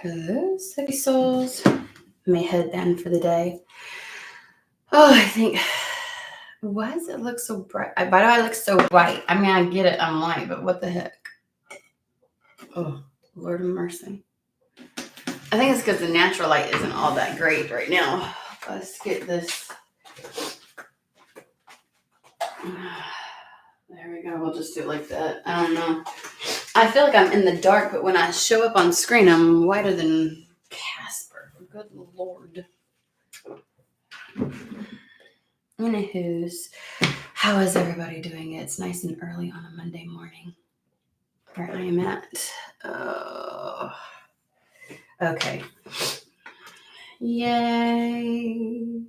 Hello, sexy souls. May head down for the day. Oh, I think. Why does it look so bright? Why do I look so white? I mean, I get it, I'm white, but what the heck? Oh, Lord of mercy. I think it's because the natural light isn't all that great right now. Let's get this. There we go. We'll just do it like that. I don't know. I feel like I'm in the dark, but when I show up on screen, I'm whiter than Casper. Good Lord. Anywho's, how is everybody doing? It's nice and early on a Monday morning where I am at. Okay. Yay.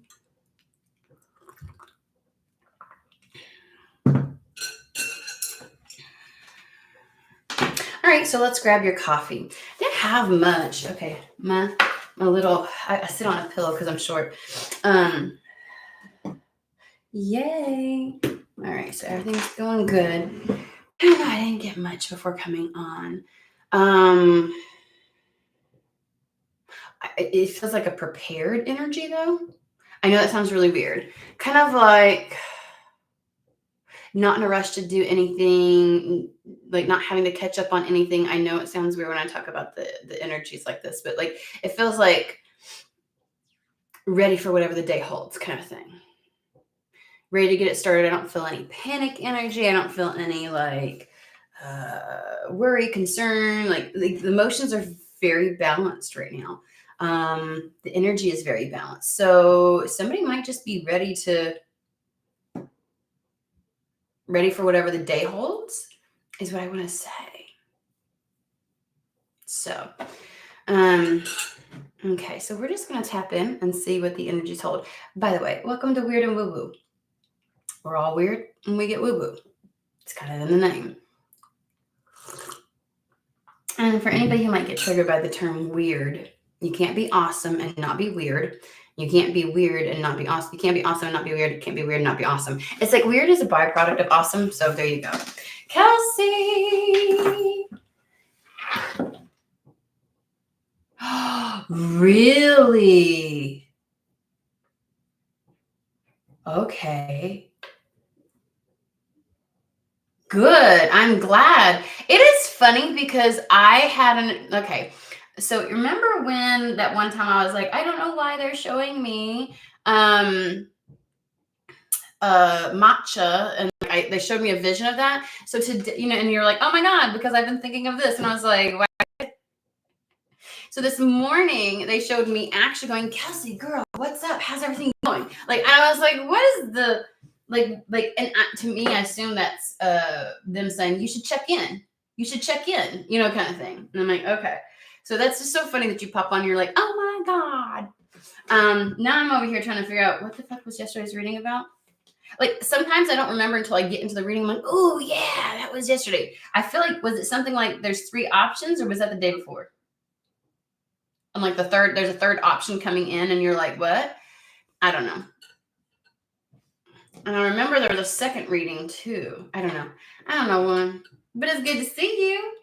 All right, so let's grab your coffee. Didn't have much. Okay, my little, I sit on a pillow because I'm short. Yay. All right, so everything's going good. I don't know, I didn't get much before coming on. It feels like a prepared energy, though. I know that sounds really weird. Kind of like not in a rush to do anything, like not having to catch up on anything. I know it sounds weird when I talk about the energies like this, but like it feels like ready for whatever the day holds kind of thing. Ready to get it started. I don't feel any panic energy. I don't feel any like worry, concern. Like the emotions are very balanced right now. The energy is very balanced. So somebody might just be ready for whatever the day holds is what I want to say. So, okay, so we're just going to tap in and see what the energies hold. By the way, welcome to Weird and Woo-Woo. We're all weird and we get woo-woo. It's kind of in the name. And for anybody who might get triggered by the term weird, you can't be awesome and not be weird. You can't be weird and not be awesome. You can't be awesome and not be weird. You can't be weird and not be awesome. It's like weird is a byproduct of awesome. So there you go. Kelsey. Really? Okay. Good. I'm glad. It is funny because I had okay. So remember when that one time I was like, I don't know why they're showing me matcha, and they showed me a vision of that. So today, and you're like, oh my God, because I've been thinking of this, and I was like, what? So this morning they showed me actually going, Kelsey, girl, what's up? How's everything going? Like, I was like, what is the and to me, I assume that's them saying you should check in, kind of thing. And I'm like, okay. So that's just so funny that you pop on. You're like, oh my God. Now I'm over here trying to figure out what the fuck was yesterday's reading about. Like sometimes I don't remember until I get into the reading. I'm like, oh yeah, that was yesterday. I feel like, was it something like there's 3 options, or was that the day before? I'm like there's a third option coming in, and you're like, what? I don't know. And I remember there was a second reading too. I don't know one, but it's good to see you.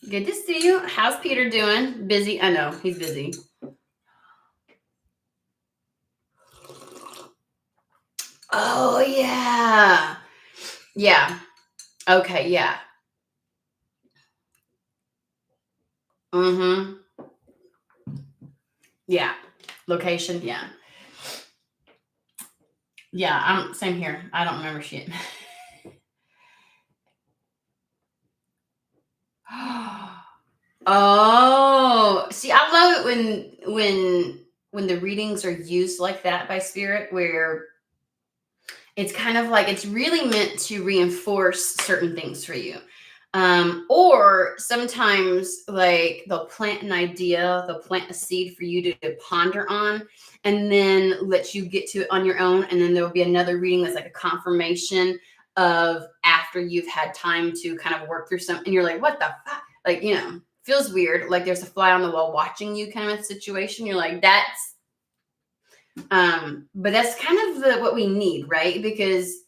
Good to see you. How's Peter doing? Busy? I know he's busy. Oh yeah. Yeah. Okay. Yeah. Mm-hmm. Yeah. Location. Yeah. Yeah. I'm same here. I don't remember shit. Oh, see, I love it when the readings are used like that by spirit, where it's kind of like it's really meant to reinforce certain things for you. Or sometimes like they'll plant an idea, they'll plant a seed for you to ponder on, and then let you get to it on your own. And then there will be another reading that's like a confirmation of after you've had time to kind of work through something. And you're like, what the fuck? Like, feels weird. Like there's a fly on the wall watching you kind of situation. You're like, that's, but that's kind of what we need, right? Because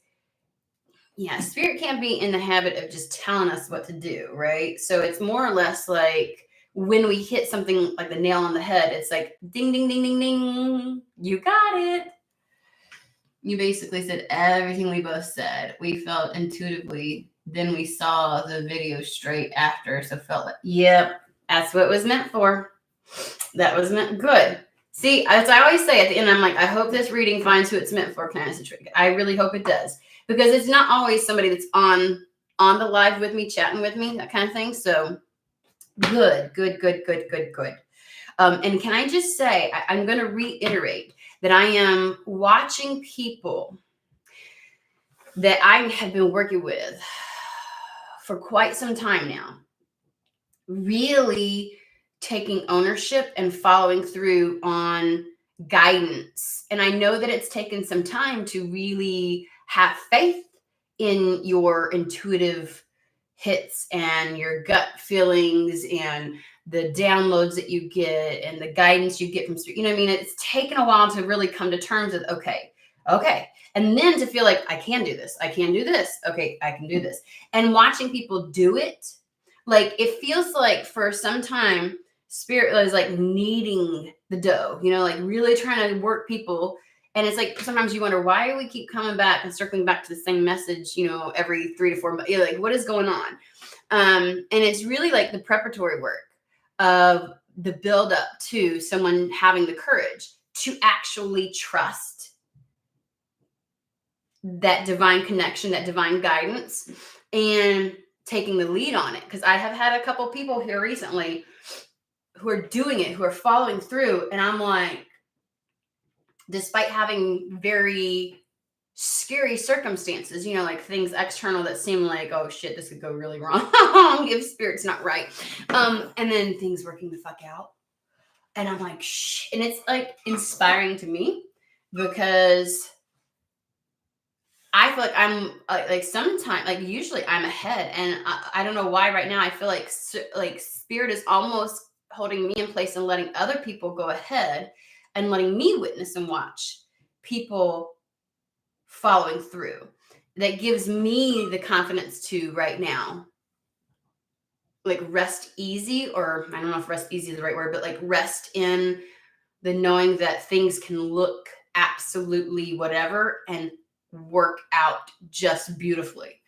spirit can't be in the habit of just telling us what to do, right? So it's more or less like when we hit something like the nail on the head, it's like ding, ding, ding, ding, ding. You got it. You basically said everything we both said. We felt intuitively. Then we saw the video straight after. So felt like, yep, that's what it was meant for. That was meant good. See, as I always say at the end, I'm like, I hope this reading finds who it's meant for. I really hope it does. Because it's not always somebody that's on the live with me, chatting with me, that kind of thing. So good. And can I just say, I'm going to reiterate that I am watching people that I have been working with for quite some time now, really taking ownership and following through on guidance. And I know that it's taken some time to really have faith in your intuitive hits and your gut feelings and the downloads that you get and the guidance you get from, you know what I mean? It's taken a while to really come to terms with, okay. And then to feel like I can do this. Okay, I can do this. And watching people do it, like it feels like for some time, spirit was like kneading the dough, like really trying to work people. And it's like, sometimes you wonder, why do we keep coming back and circling back to the same message, every 3 to 4 months? You're like, what is going on? And it's really like the preparatory work of the build up to someone having the courage to actually trust that divine connection, that divine guidance, and taking the lead on it. Because I have had a couple people here recently who are doing it, who are following through. And I'm like, despite having very scary circumstances, like things external that seem like, oh shit, this could go really wrong if spirit's not right. And then things working the fuck out. And I'm like, shh. And it's like inspiring to me because I feel like I'm like sometimes, like usually I'm ahead, and I don't know why right now I feel like spirit is almost holding me in place and letting other people go ahead and letting me witness and watch people following through. That gives me the confidence to right now, like rest easy, or I don't know if rest easy is the right word, but like rest in the knowing that things can look absolutely whatever and work out just beautifully.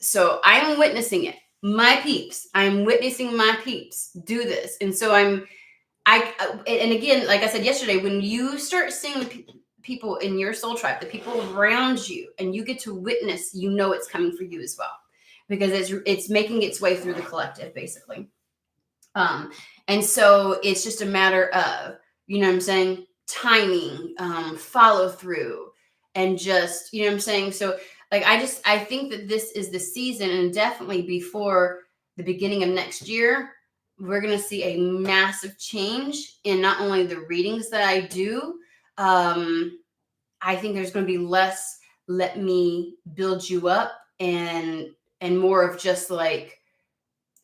So I am witnessing it. My peeps, I'm witnessing my peeps do this. And so and again, like I said yesterday, when you start seeing the people in your soul tribe, the people around you, and you get to witness, it's coming for you as well, because it's making its way through the collective, basically. And so it's just a matter of, what I'm saying, timing, follow through, and just, what I'm saying? So like, I think that this is the season, and definitely before the beginning of next year, we're going to see a massive change in not only the readings that I do. I think there's going to be less, let me build you up, and more of just like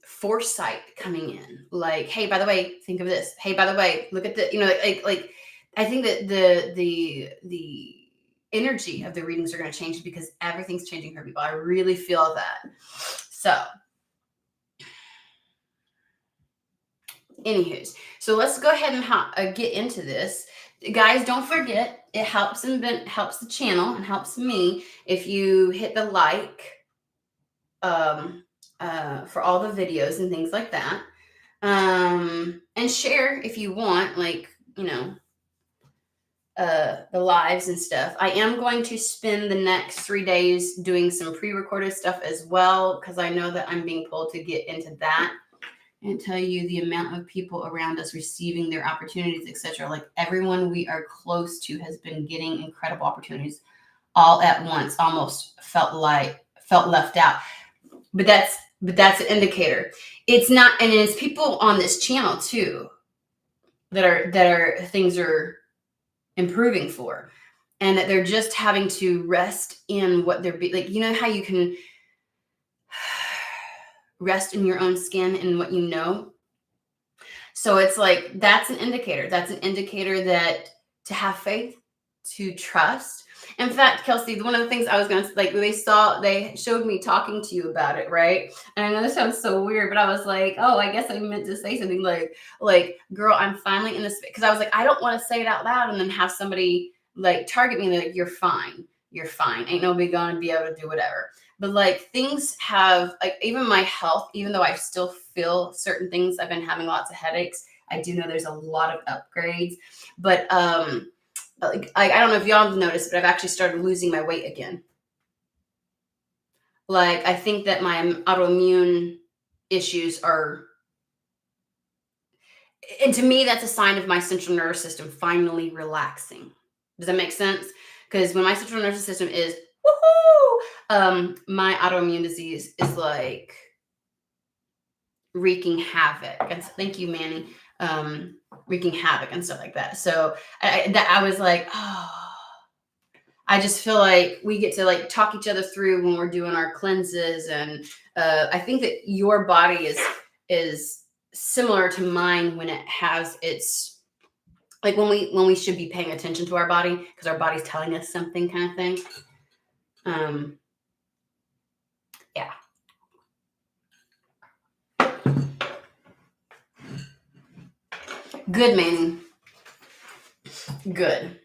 foresight coming in. Like, hey, by the way, think of this. Hey, by the way, look at the, like I think that the energy of the readings are going to change because everything's changing for people. I really feel that. So anywho's, so let's go ahead and get into this. Guys, don't forget, it helps the channel and helps me if you hit the like for all the videos and things like that, and share if you want, like, the lives and stuff. I am going to spend the next 3 days doing some pre-recorded stuff as well, because I know that I'm being pulled to get into that and tell you the amount of people around us receiving their opportunities, etc. Like everyone we are close to has been getting incredible opportunities all at once, almost felt left out. But that's an indicator. It's not, and it's people on this channel too that are things are improving for, and that they're just having to rest in what they're like, how you can rest in your own skin and what you know. So it's like, that's an indicator that to have faith to trust. In fact, Kelsey, one of the things I was going to like, they showed me talking to you about it, right? And I know this sounds so weird, but I was like, oh, I guess I meant to say something like, girl, I'm finally in this, because I was like, I don't want to say it out loud and then have somebody like target me and like, you're fine. Ain't nobody gonna be able to do whatever. But like things have, like even my health, even though I still feel certain things, I've been having lots of headaches. I do know there's a lot of upgrades, but like I don't know if y'all have noticed, but I've actually started losing my weight again. Like I think that my autoimmune issues are, and to me that's a sign of my central nervous system finally relaxing. Does that make sense? Because when my central nervous system is woohoo, my autoimmune disease is like wreaking havoc. And so, thank you, Manny. Wreaking havoc and stuff like that. So I was like, oh, I just feel like we get to like talk each other through when we're doing our cleanses. And I think that your body is similar to mine when it has its, like when we should be paying attention to our body because our body's telling us something kind of thing. Yeah. Good, Manny. Good.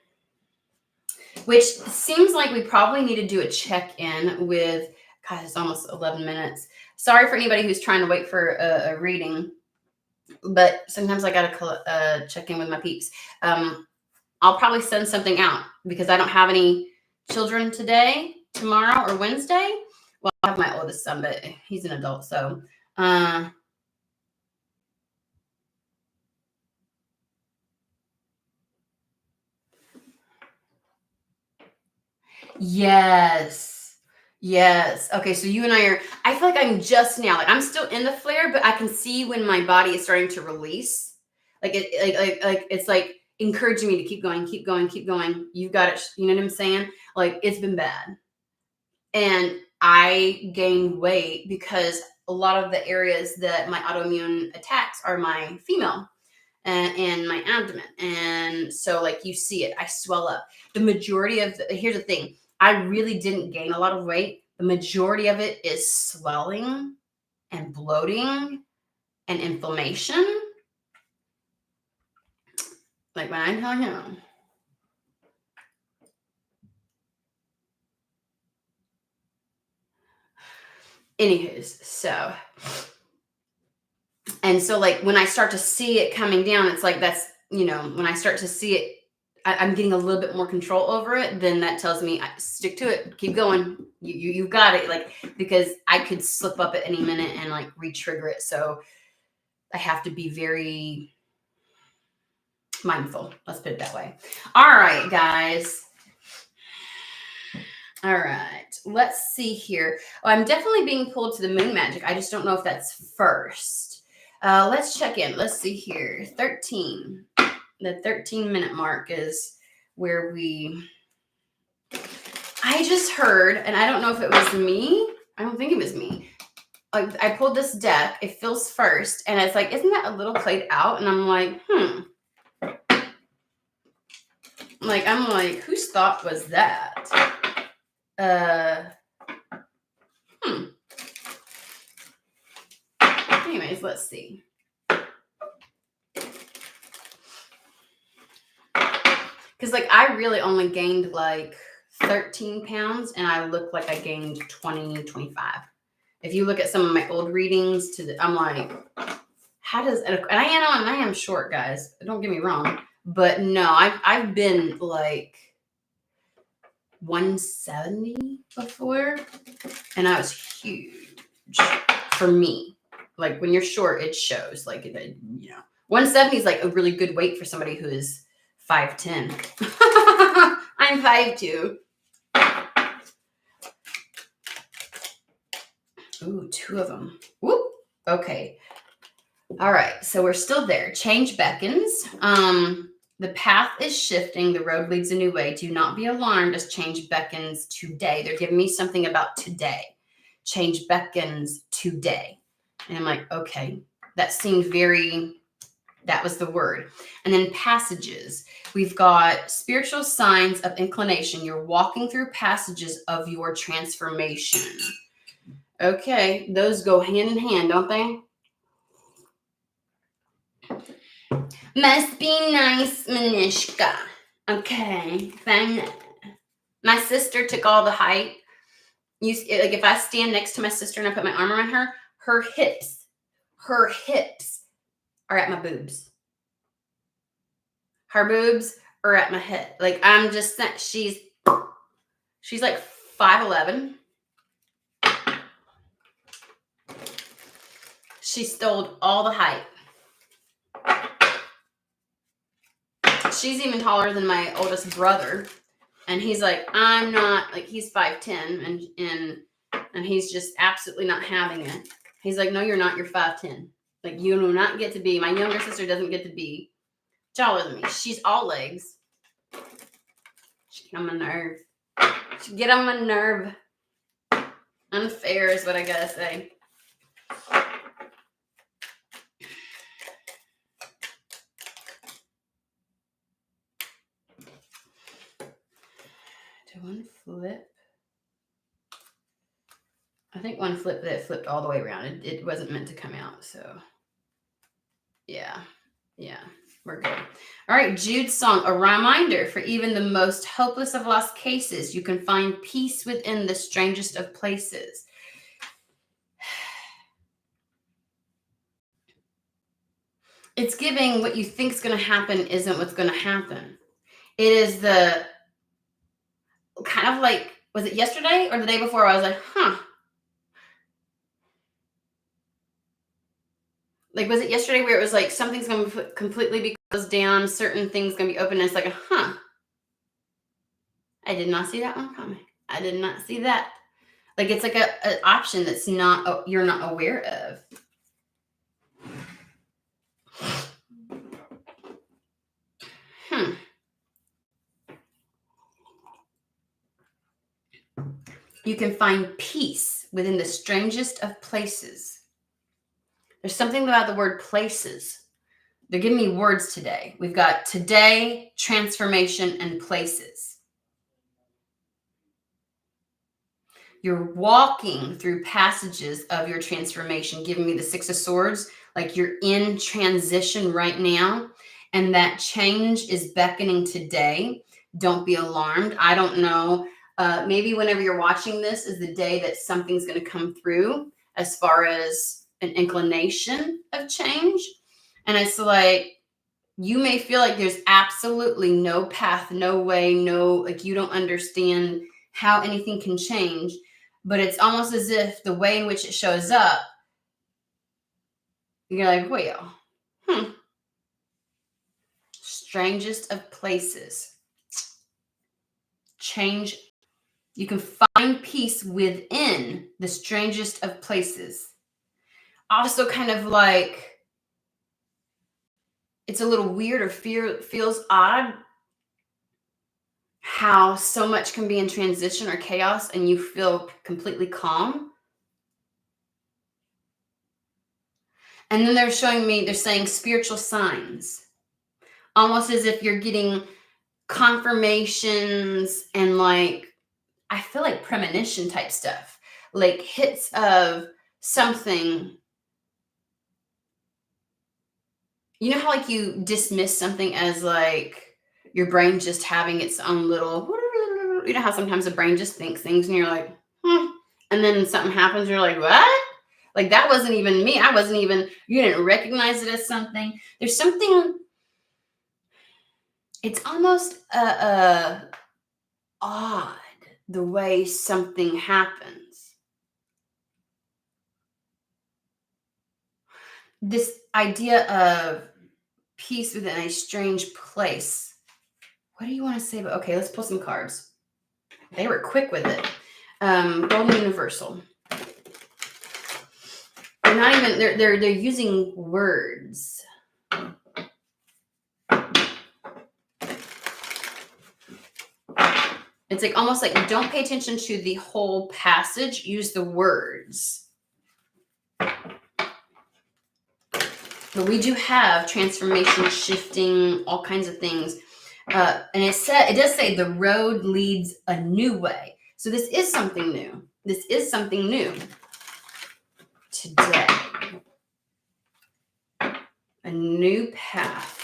Which seems like we probably need to do a check-in with, God, it's almost 11 minutes. Sorry for anybody who's trying to wait for a reading, but sometimes I got to check in with my peeps. I'll probably send something out because I don't have any children today, tomorrow, or Wednesday. Well, I have my oldest son, but he's an adult, so... Yes. Okay, so you and I feel like I'm just now, like I'm still in the flare, but I can see when my body is starting to release. Like it's like encouraging me to keep going. You got it. You know what I'm saying? Like it's been bad. And I gained weight because a lot of the areas that my autoimmune attacks are my female and my abdomen. And so like you see it, I swell up. The majority of here's the thing. I really didn't gain a lot of weight. The majority of it is swelling and bloating and inflammation. Like when I tell you. Anywho's, so. And so like when I start to see it coming down, it's like that's, when I start to see it, I'm getting a little bit more control over it, then that tells me stick to it, keep going. You've got it. Like, because I could slip up at any minute and like re-trigger it. So I have to be very mindful. Let's put it that way. All right, guys. All right, let's see here. Oh, I'm definitely being pulled to the moon magic. I just don't know if that's first. Let's check in. Let's see here. 13. The 13-minute mark is where I just heard, and I don't know if it was me. I don't think it was me. I pulled this deck. It feels first. And it's like, isn't that a little played out? And I'm like, I'm like, whose thought was that? Anyways, let's see. Because like I really only gained like 13 pounds and I look like I gained 20, 25. If you look at some of my old readings I'm like, how does, and I am short, guys. Don't get me wrong. But no, I've been like 170 before and I was huge for me. Like when you're short, it shows. Like, 170 is like a really good weight for somebody who is 5'10". I'm 5'2". Ooh, 2 of them. Whoop. Okay. All right. So we're still there. Change beckons. The path is shifting. The road leads a new way. Do not be alarmed as change beckons today. They're giving me something about today. Change beckons today. And I'm like, okay, that seemed very That was the word. And then passages. We've got spiritual signs of inclination. You're walking through passages of your transformation. Okay, those go hand in hand, don't they? Must be nice, Manishka. Okay, fine. My sister took all the height. Like if I stand next to my sister and I put my arm around her, her hips are at my boobs. Her boobs are at my head. Like I'm just she's like 5'11". She stole all the height. She's even taller than my oldest brother. And he's like, I'm not, like he's 5'10", and he's just absolutely not having it. He's like, no, you're not, you're 5'10". Like you do not get to be, my younger sister doesn't get to be taller than me. She's all legs. She get on my nerve. She get on my nerve. Unfair is what I gotta say. One flip. I think one flip that flipped all the way around. It wasn't meant to come out. So yeah, we're good. All right, Jude's song, a reminder for even the most hopeless of lost cases, you can find peace within the strangest of places. It's giving what you think is going to happen isn't what's going to happen. It is the kind of like, was it yesterday or the day before? I was like, like, was it yesterday where it was like, something's going to completely be closed down, certain things going to be open, and it's like, I did not see that one coming. I did not see that. Like, it's like an option that's not, you're not aware of. You can find peace within the strangest of places. There's something about the word places. They're giving me words today. We've got today, transformation, and places. You're walking through passages of your transformation, giving me the Six of Swords, like you're in transition right now, and that change is beckoning today. Don't be alarmed. I don't know. Maybe whenever you're watching this is the day that something's going to come through as far as an inclination of change. And it's like, you may feel like there's absolutely no path, no way, like you don't understand how anything can change. But it's almost as if the way in which it shows up, you're like, well, strangest of places. Change. You can find peace within the strangest of places. Also kind of like, it's a little weird or feels odd how so much can be in transition or chaos and you feel completely calm. And then they're saying spiritual signs, almost as if you're getting confirmations and like, I feel like premonition type stuff, like hits of something. You know how like you dismiss something as like your brain just having its own little, you know how sometimes the brain just thinks things and you're like, and then something happens, you're like, what? Like that wasn't even me. You didn't recognize it as something. There's something, it's almost odd the way something happens. This idea of peace within a strange place. What do you want to say about? Okay, let's pull some cards. They were quick with it. Golden Universal. They're not even. They're using words. It's like almost like don't pay attention to the whole passage. Use the words. But we do have transformation, shifting, all kinds of things. And it does say the road leads a new way. So this is something new. This is something new today. A new path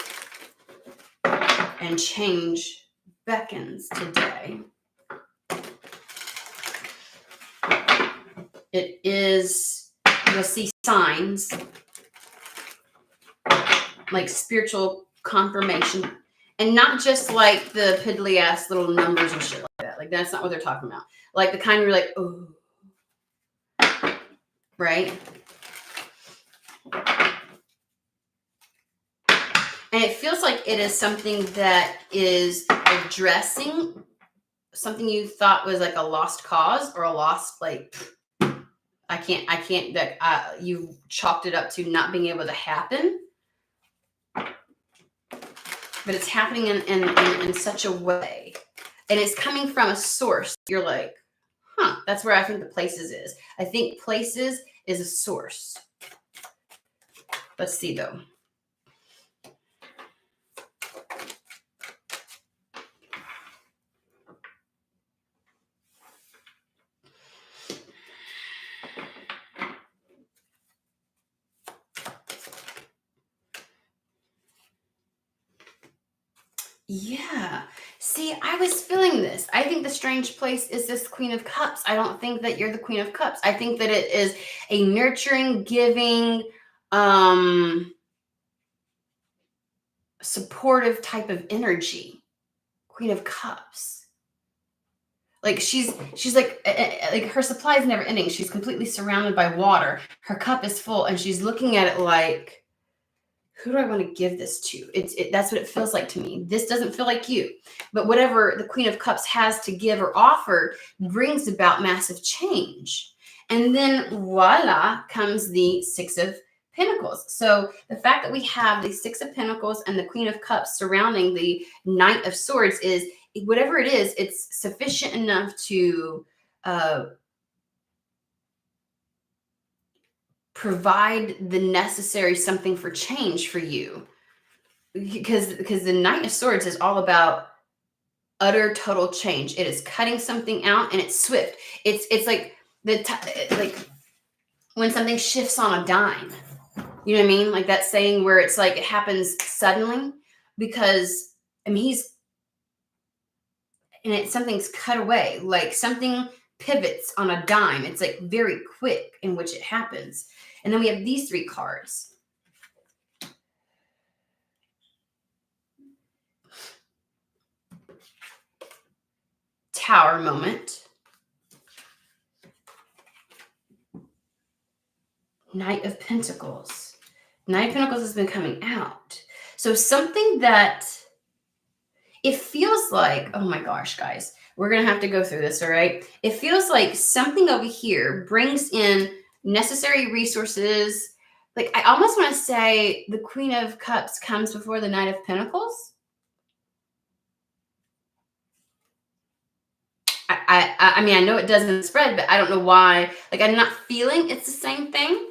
and change beckons today. It is, you'll see signs like spiritual confirmation, and not just like the piddly ass little numbers and shit like that. Like that's not what they're talking about. Like the kind where you're like, oh, right? And it feels like it is something that is addressing something you thought was like a lost cause or a lost, like, I can't, that you chalked it up to not being able to happen. But it's happening in such a way. And it's coming from a source. You're like, huh, that's where I think the places is. I think places is a source. Let's see though. Yeah. See, I was feeling this. I think the strange place is this Queen of Cups. I don't think that you're the Queen of Cups. I think that it is a nurturing, giving, supportive type of energy. Queen of Cups. Like she's like her supply is never ending. She's completely surrounded by water. Her cup is full and she's looking at it like, who do I want to give this to? That's what it feels like to me. This doesn't feel like you. But whatever the Queen of Cups has to give or offer brings about massive change. And then voila comes the Six of Pentacles. So the fact that we have the Six of Pentacles and the Queen of Cups surrounding the Knight of Swords is, whatever it is, it's sufficient enough to provide the necessary something for change for you, because the Knight of Swords is all about utter total change. It is cutting something out and it's swift. It's like like when something shifts on a dime. You know what I mean? Like that saying where it's like it happens suddenly, because I mean something's cut away, like something pivots on a dime. It's like very quick in which it happens. And then we have these three cards. Tower moment. Knight of Pentacles. Knight of Pentacles has been coming out. So something that it feels like, oh my gosh, guys, we're going to have to go through this, all right? It feels like something over here brings in necessary resources. Like I almost want to say the Queen of Cups comes before the Knight of Pentacles. I mean, I know it doesn't spread, but I don't know why. Like I'm not feeling it's the same thing.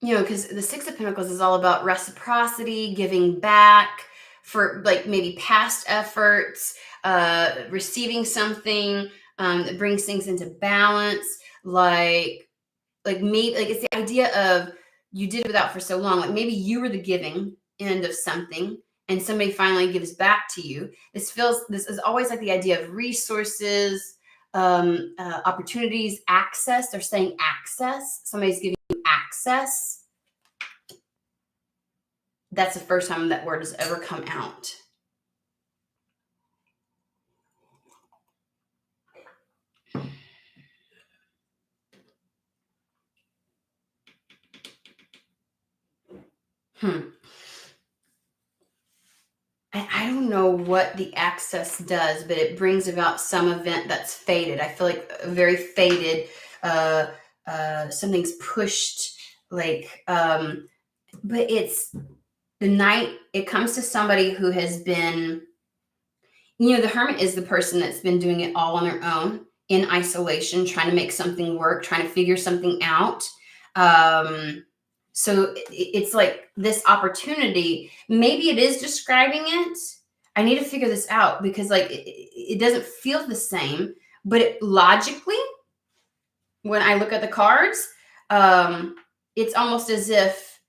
You know, because the Six of Pentacles is all about reciprocity, giving back for like maybe past efforts, receiving something that brings things into balance. Like maybe like it's the idea of you did it without for so long. Like maybe you were the giving end of something and somebody finally gives back to you. This is always like the idea of resources, opportunities, access. They're saying access. Somebody's giving you access. That's the first time that word has ever come out. I don't know what the access does, but it brings about some event that's faded. I feel like very faded. Something's pushed, like, but it's the Knight. It comes to somebody who has been, you know, the Hermit is the person that's been doing it all on their own. in isolation, trying to make something work, trying to figure something out. So it's like this opportunity, maybe it is describing it. I need to figure this out because like it doesn't feel the same, but logically, when I look at the cards, it's almost as if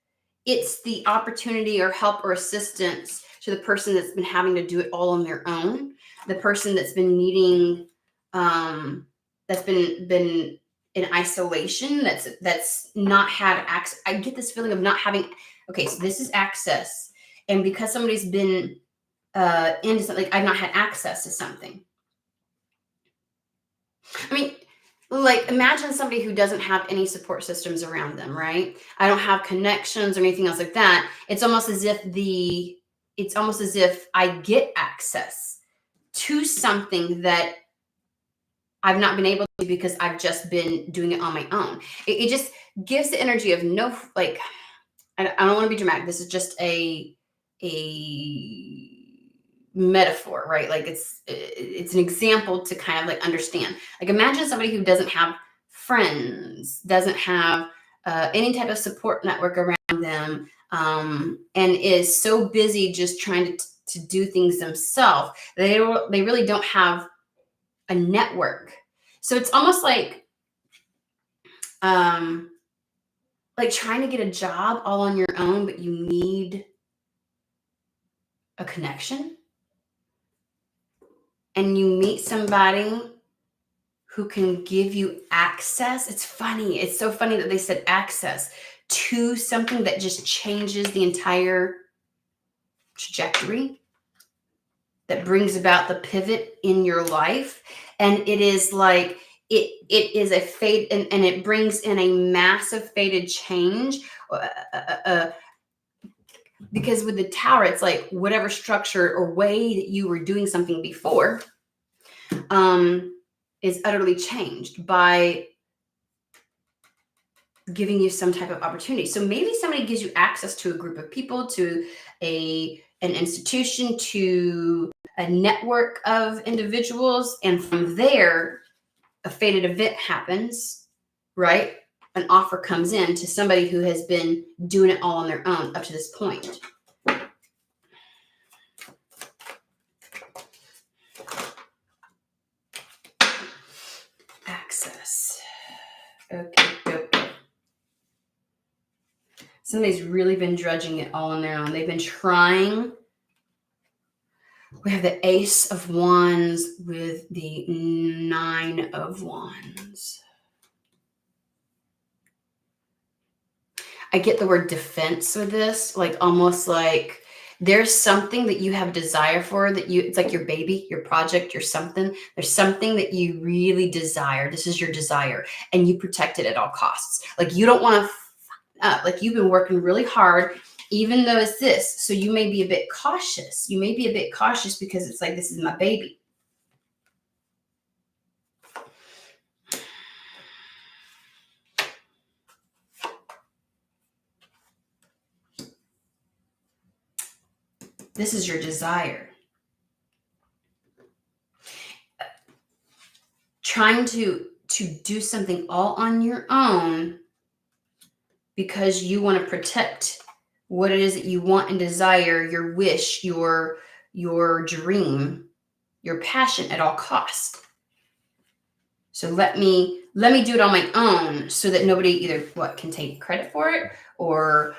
it's the opportunity or help or assistance to the person that's been having to do it all on their own, the person that's been needing, that's been in isolation, that's not had access. I get this feeling of not having. Okay, so this is access, and because somebody's been into something, like I've not had access to something. I mean, like imagine somebody who doesn't have any support systems around them, right? I don't have connections or anything else like that. It's almost as if I get access to something that I've not been able to because I've just been doing it on my own. It just gives the energy of no, like, I don't want to be dramatic. This is just a metaphor, right? Like it's an example to kind of like understand. Like imagine somebody who doesn't have friends, doesn't have any type of support network around them, and is so busy just trying to do things themselves. They really don't have a network. So it's almost like trying to get a job all on your own, but you need a connection. And you meet somebody who can give you access. It's funny. It's so funny that they said access to something that just changes the entire trajectory, that brings about the pivot in your life. And it is like, it is a fade, and it brings in a massive fated change. Because with the tower, it's like whatever structure or way that you were doing something before is utterly changed by giving you some type of opportunity. So maybe somebody gives you access to a group of people, to an institution, to a network of individuals, and from there, a fated event happens, right? An offer comes in to somebody who has been doing it all on their own up to this point. Access. Okay. Somebody's really been drudging it all on their own. They've been trying. We have the Ace of Wands with the Nine of Wands. I get the word defense with this, like almost like there's something that you have desire for, that it's like your baby, your project, your something. There's something that you really desire. This is your desire, and you protect it at all costs. Like you don't want to like you've been working really hard, even though it's this. So you may be a bit cautious. You may be a bit cautious because it's like, this is my baby. This is your desire. Trying to do something all on your own because you want to protect what it is that you want and desire, your wish, your dream, your passion at all costs. So let me do it on my own so that nobody either can take credit for it or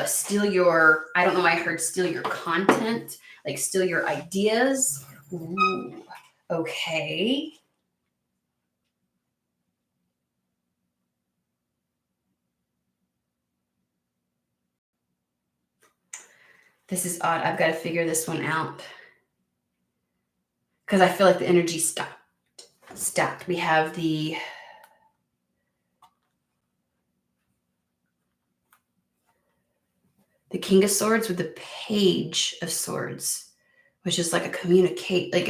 steal your, I don't know why I heard steal your content, like steal your ideas. Ooh, okay. This is odd. I've got to figure this one out because I feel like the energy stopped. We have the King of Swords with the Page of Swords, which is like a communicate, like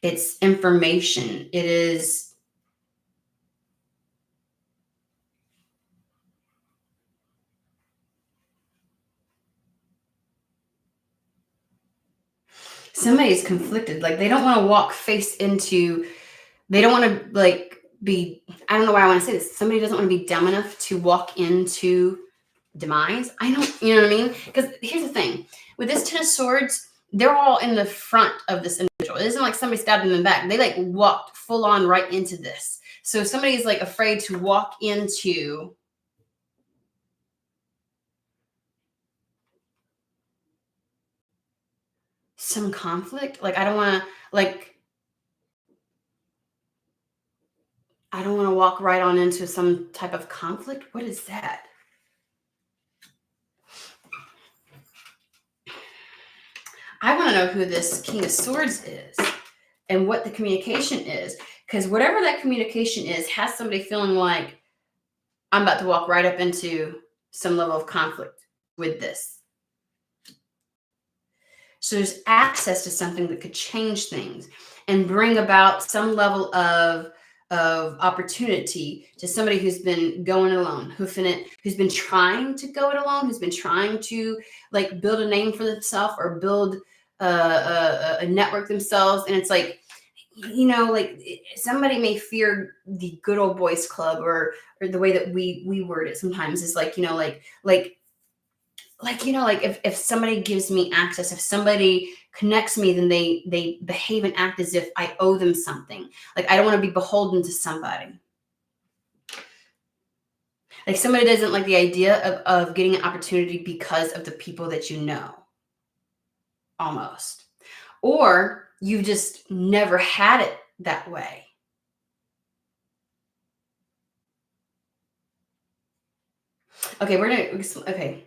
it's information. It is somebody is conflicted. Like they don't want to walk face into They don't want to like be, I don't know why I want to say this. Somebody doesn't want to be dumb enough to walk into demise. I don't, you know what I mean? Because here's the thing with this Ten of Swords, they're all in the front of this individual. It isn't like somebody stabbed them in the back. They like walked full on right into this. So if somebody is like afraid to walk into some conflict, like I don't want to walk right on into some type of conflict. What is that? I want to know who this King of Swords is and what the communication is. Because whatever that communication is has somebody feeling like I'm about to walk right up into some level of conflict with this. So there's access to something that could change things and bring about some level of opportunity to somebody who's been going alone, who's been trying to go it alone, who's been trying to like build a name for themselves or build a network themselves. And it's like, you know, like somebody may fear the good old boys club or the way that we word it sometimes is like, you know, like, you know, like if somebody gives me access, if somebody connects me, then they behave and act as if I owe them something. Like I don't want to be beholden to somebody. Like somebody doesn't like the idea of getting an opportunity because of the people that you know, almost. Or you just never had it that way. Okay, okay.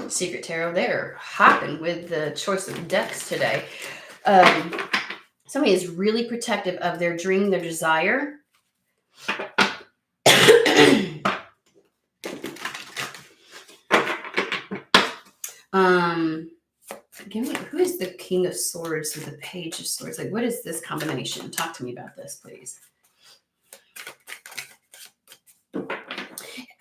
Secret Tarot, they're hopping with the choice of decks today. Somebody is really protective of their dream, their desire. Give me, who is the King of Swords with the Page of Swords? Like, what is this combination? Talk to me about this, please.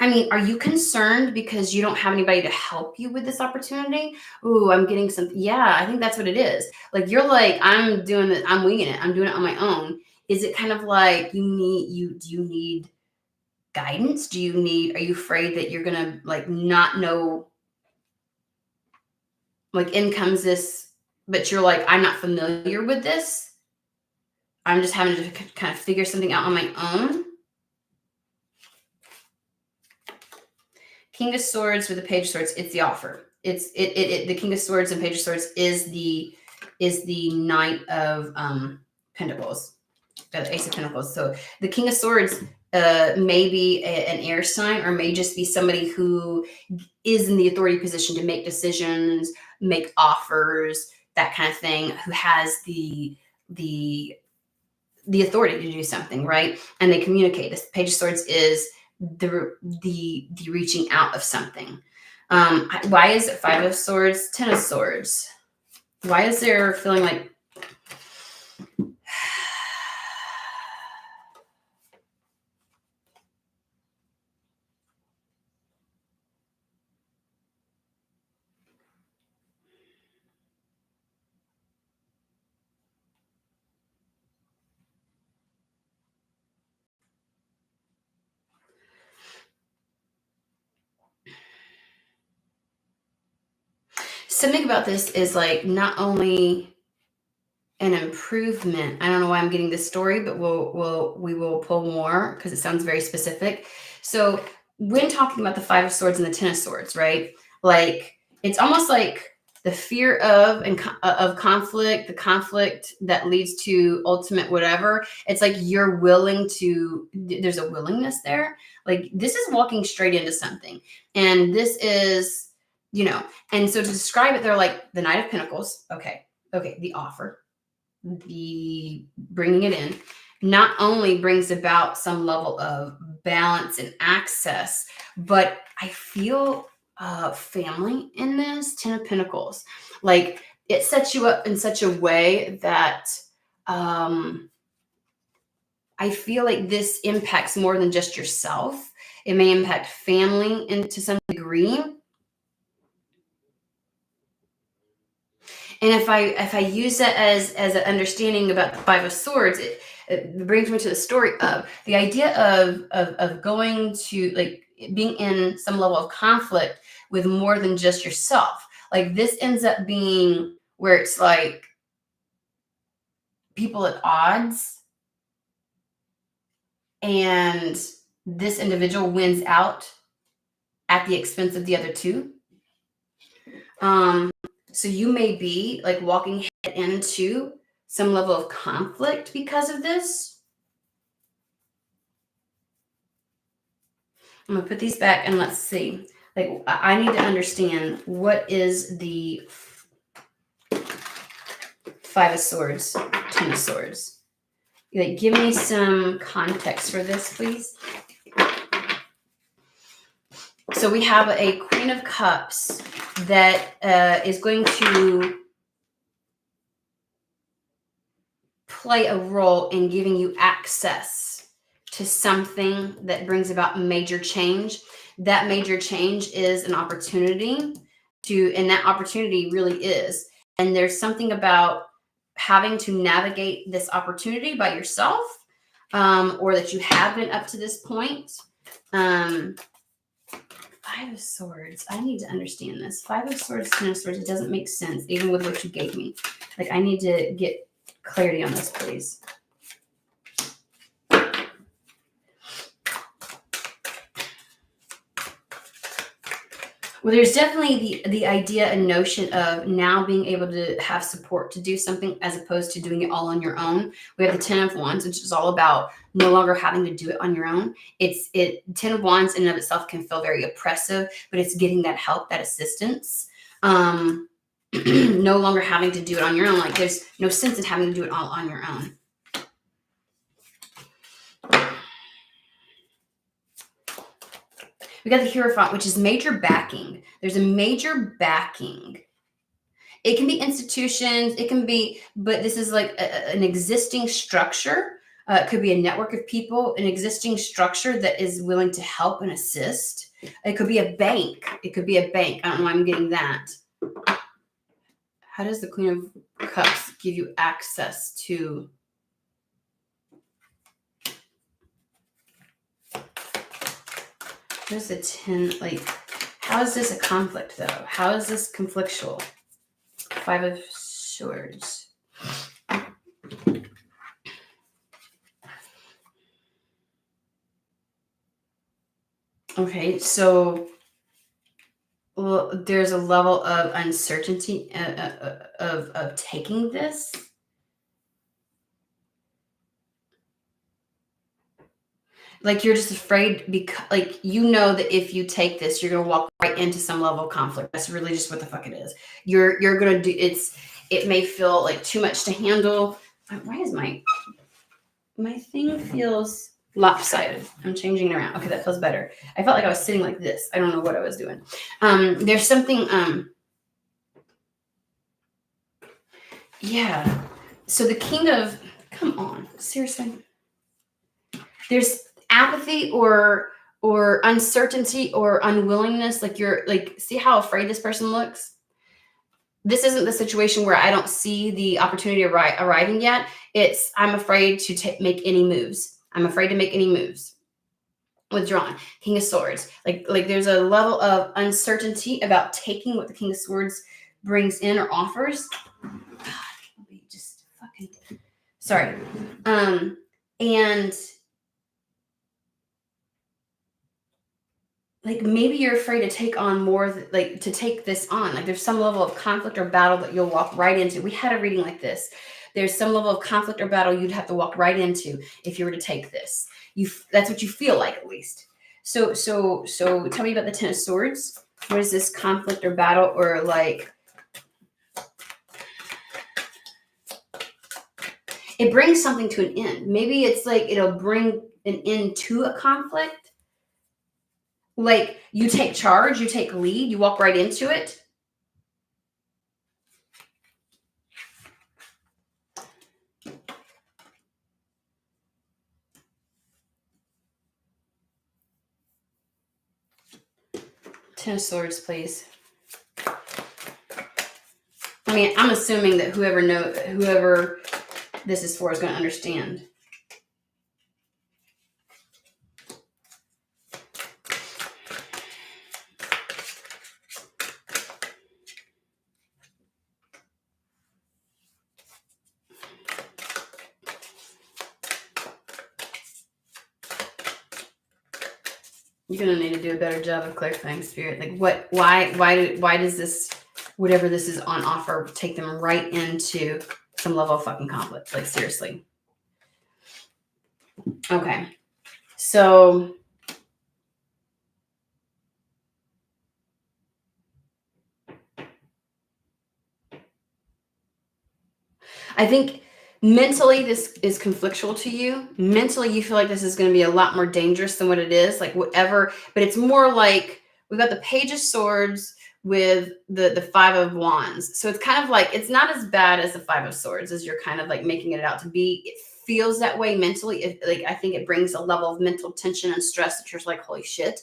I mean, are you concerned because you don't have anybody to help you with this opportunity? Ooh, I'm getting something. Yeah, I think that's what it is. Like, you're like, I'm doing it. I'm winging it. I'm doing it on my own. Is it kind of like do you need guidance? Are you afraid that you're going to like not know, like in comes this, but you're like, I'm not familiar with this. I'm just having to kind of figure something out on my own. King of Swords with the Page of Swords, it's the offer. It's the King of Swords and Page of Swords is the Knight of Pentacles, the Ace of Pentacles. So the King of Swords may be an air sign, or may just be somebody who is in the authority position to make decisions, make offers, that kind of thing, who has the authority to do something, right? And they communicate. This Page of Swords is the reaching out of something. Why is it Five of Swords, Ten of Swords? Why is there feeling like something about this is like not only an improvement. I don't know why I'm getting this story, but we will pull more because it sounds very specific. So when talking about the Five of Swords and the Ten of Swords, right? Like it's almost like the fear of conflict, the conflict that leads to ultimate whatever. It's like you're willing to. There's a willingness there. Like this is walking straight into something, and this is, you know. And so to describe it, they're like the Knight of Pentacles. Okay, the offer. The bringing it in not only brings about some level of balance and access, but I feel family in this. Ten of Pentacles, like it sets you up in such a way that I feel like this impacts more than just yourself. It may impact family to some degree. And if I use that as an understanding about the Five of Swords, it brings me to the story of the idea of going to, like, being in some level of conflict with more than just yourself. Like, this ends up being where it's like people at odds, and this individual wins out at the expense of the other two. So you may be like walking head into some level of conflict because of this. I'm gonna put these back and let's see. Like, I need to understand, what is the Five of Swords, Ten of Swords? Like, give me some context for this, please. So we have a Queen of Cups that is going to play a role in giving you access to something that brings about major change. That major change is an opportunity and that opportunity really is. And there's something about having to navigate this opportunity by yourself, or that you have been up to this point. Five of Swords. I need to understand this. Five of Swords, Ten of Swords. It doesn't make sense, even with what you gave me. Like, I need to get clarity on this, please. Well, there's definitely the idea and notion of now being able to have support to do something as opposed to doing it all on your own. We have the Ten of Wands, which is all about no longer having to do it on your own. Ten of Wands in and of itself can feel very oppressive, but it's getting that help, that assistance. No longer having to do it on your own. Like, there's no sense in having to do it all on your own. We got the Hierophant, which is major backing. There's a major backing. It can be institutions, it can be, but this is like an existing structure. It could be a network of people, an existing structure that is willing to help and assist. It could be a bank. It could be a bank. I don't know why I'm getting that. How does the Queen of Cups give you access to? There's a 10, like, how is this a conflict, though? How is this conflictual? Five of Swords. Okay, so there's a level of uncertainty of taking this. Like, you're just afraid because, like, you know that if you take this, you're gonna walk right into some level of conflict. That's really just what the fuck it is. You're gonna do it may feel like too much to handle. Why is my thing feels lopsided? I'm changing it around. Okay, that feels better. I felt like I was sitting like this. I don't know what I was doing. There's something yeah. So the King of, come on, seriously. There's apathy or uncertainty or unwillingness. Like, you're like, see how afraid this person looks? This isn't the situation where I don't see the opportunity arriving yet. It's, I'm afraid to make any moves. I'm afraid to make any moves. Withdrawn. King of Swords. Like there's a level of uncertainty about taking what the King of Swords brings in or offers. God, just fucking sorry. And like, maybe you're afraid to take on more, like to take this on. Like, there's some level of conflict or battle that you'll walk right into. We had a reading like this. There's some level of conflict or battle you'd have to walk right into if you were to take this. That's what you feel like, at least. So tell me about the Ten of Swords. What is this conflict or battle, or like, it brings something to an end. Maybe it's like it'll bring an end to a conflict. Like, you take charge, you take lead, you walk right into it. Ten of Swords, please. I mean, I'm assuming that whoever this is for is going to understand. You're gonna need to do a better job of clarifying, Spirit. Like, why does this, whatever this is on offer, take them right into some level of fucking conflict? Like, seriously. Okay, so I think mentally this is conflictual to you. Mentally, you feel like this is going to be a lot more dangerous than what it is. Like whatever, but it's more like we've got the Page of Swords with the Five of Wands. So it's kind of like it's not as bad as the Five of Swords as you're kind of like making it out to be. It feels that way mentally. Like I think it brings a level of mental tension and stress that you're like, holy shit.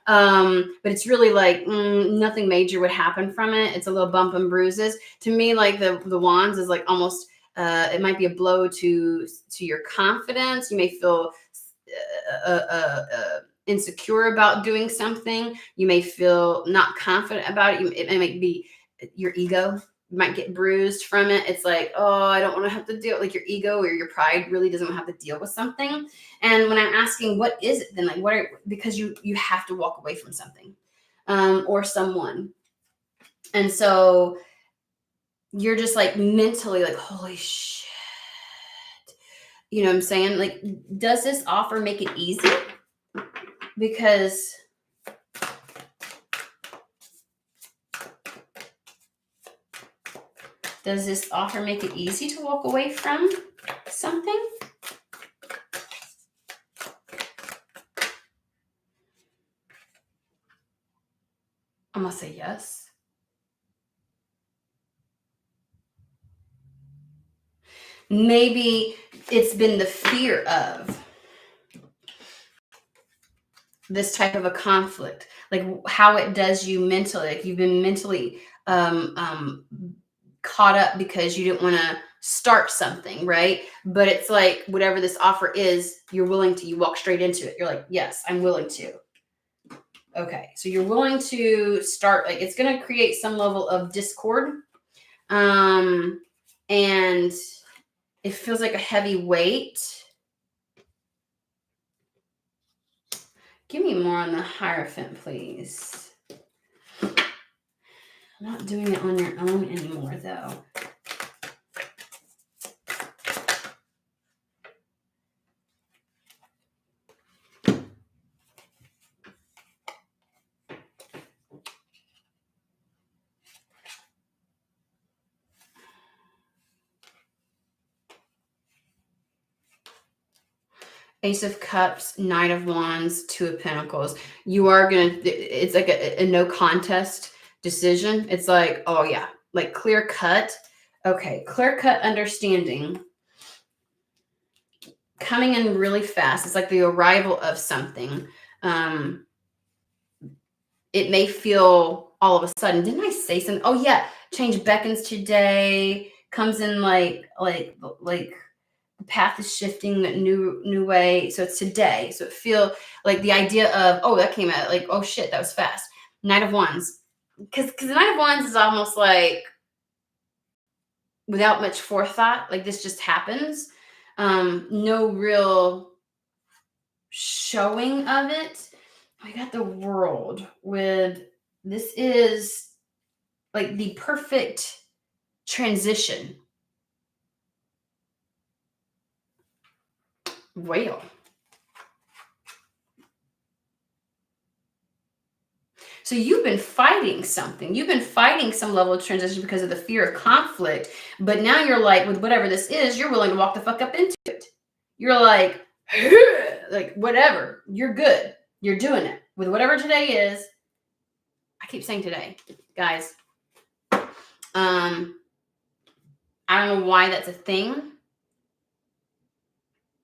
But it's really like nothing major would happen from it. It's a little bump and bruises. To me, like the Wands is like almost it might be a blow to your confidence. You may feel insecure about doing something. You may feel not confident about it. It may be your ego. You might get bruised from it. It's like, oh, I don't want to have to deal, like your ego or your pride really doesn't want to have to deal with something. And when I'm asking, what is it then? Like, because you have to walk away from something or someone. And so you're just like mentally like, holy shit. You know what I'm saying? Like, does this offer make it easy? Because does this offer make it easy to walk away from something? I'm going to say yes. Maybe it's been the fear of this type of a conflict, like how it does you mentally. Like you've been mentally caught up because you didn't want to start something, right? But it's like whatever this offer is, you walk straight into it. You're like, yes, I'm willing to. Okay, so you're willing to start, like it's going to create some level of discord. And it feels like a heavy weight. Give me more on the Hierophant, please. I'm not doing it on your own anymore, though. Ace of Cups, Knight of Wands, Two of Pentacles. You are it's like a no contest decision. It's like, oh yeah, like clear cut. Okay, clear cut understanding. Coming in really fast. It's like the arrival of something. It may feel all of a sudden, didn't I say something? Oh yeah, change beckons today. Comes in like the path is shifting that new way. So it's today. So it feel like the idea of, oh, that came out like, oh shit, that was fast. Knight of Wands. Because the Knight of Wands is almost like without much forethought, like this just happens. No real showing of it. I got the World with, this is like the perfect transition. Whale. So you've been fighting something. You've been fighting some level of transition because of the fear of conflict. But now you're like, with whatever this is, you're willing to walk the fuck up into it. You're like, like whatever. You're good. You're doing it. With whatever today is. I keep saying today, guys. I don't know why that's a thing.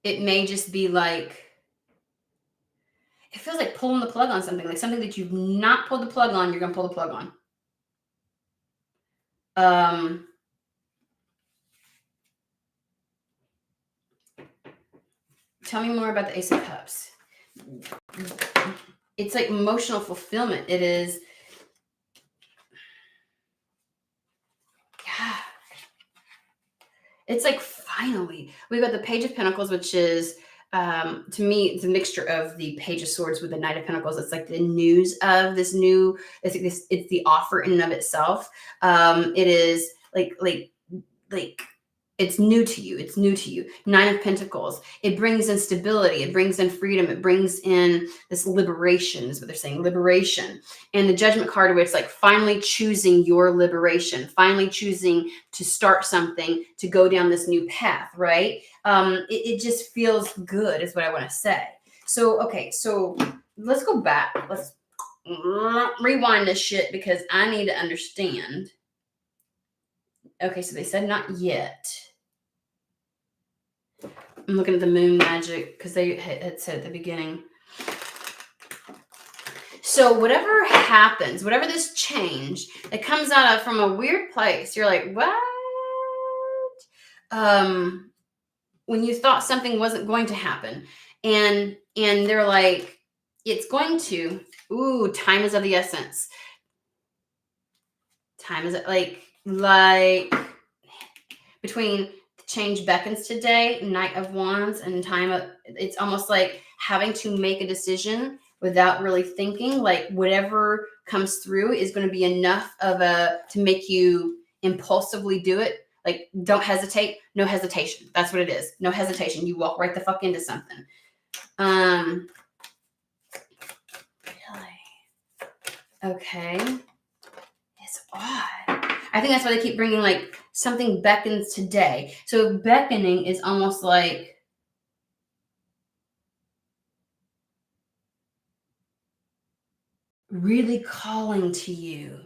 It may just be like, it feels like pulling the plug on something, like something that you've not pulled the plug on, you're going to pull the plug on. Tell me more about the Ace of Cups. It's like emotional fulfillment. It is. Yeah. It's like finally. We've got the Page of Pentacles, which is, to me, it's a mixture of the Page of Swords with the Knight of Pentacles. It's like the news of this new, it's the offer in and of itself. It is like it's new to you. It's new to you. Nine of Pentacles. It brings in stability. It brings in freedom. It brings in this liberation, is what they're saying, liberation. And the Judgment card, where it's like finally choosing your liberation, finally choosing to start something, to go down this new path, right? It just feels good, is what I want to say. So, okay, so let's go back. Let's rewind this shit because I need to understand. Okay, so they said not yet. I'm looking at the moon magic because they had said at the beginning. So whatever happens, whatever this change that comes out of from a weird place, you're like, what? When you thought something wasn't going to happen, and they're like, it's going to. Ooh, time is of the essence. Time is like between change beckons today, Knight of Wands, and it's almost like having to make a decision without really thinking. Like whatever comes through is going to be enough to make you impulsively do it. Like, don't hesitate. No hesitation. That's what it is. No hesitation. You walk right the fuck into something. Really? Okay. It's odd. I think that's why they keep bringing like something beckons today. So beckoning is almost like really calling to you.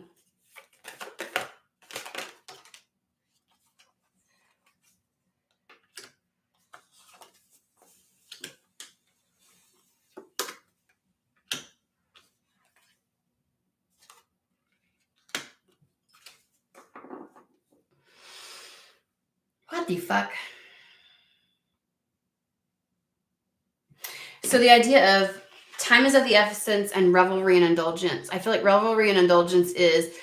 What the fuck? So the idea of time is of the essence and revelry and indulgence. I feel like revelry and indulgence is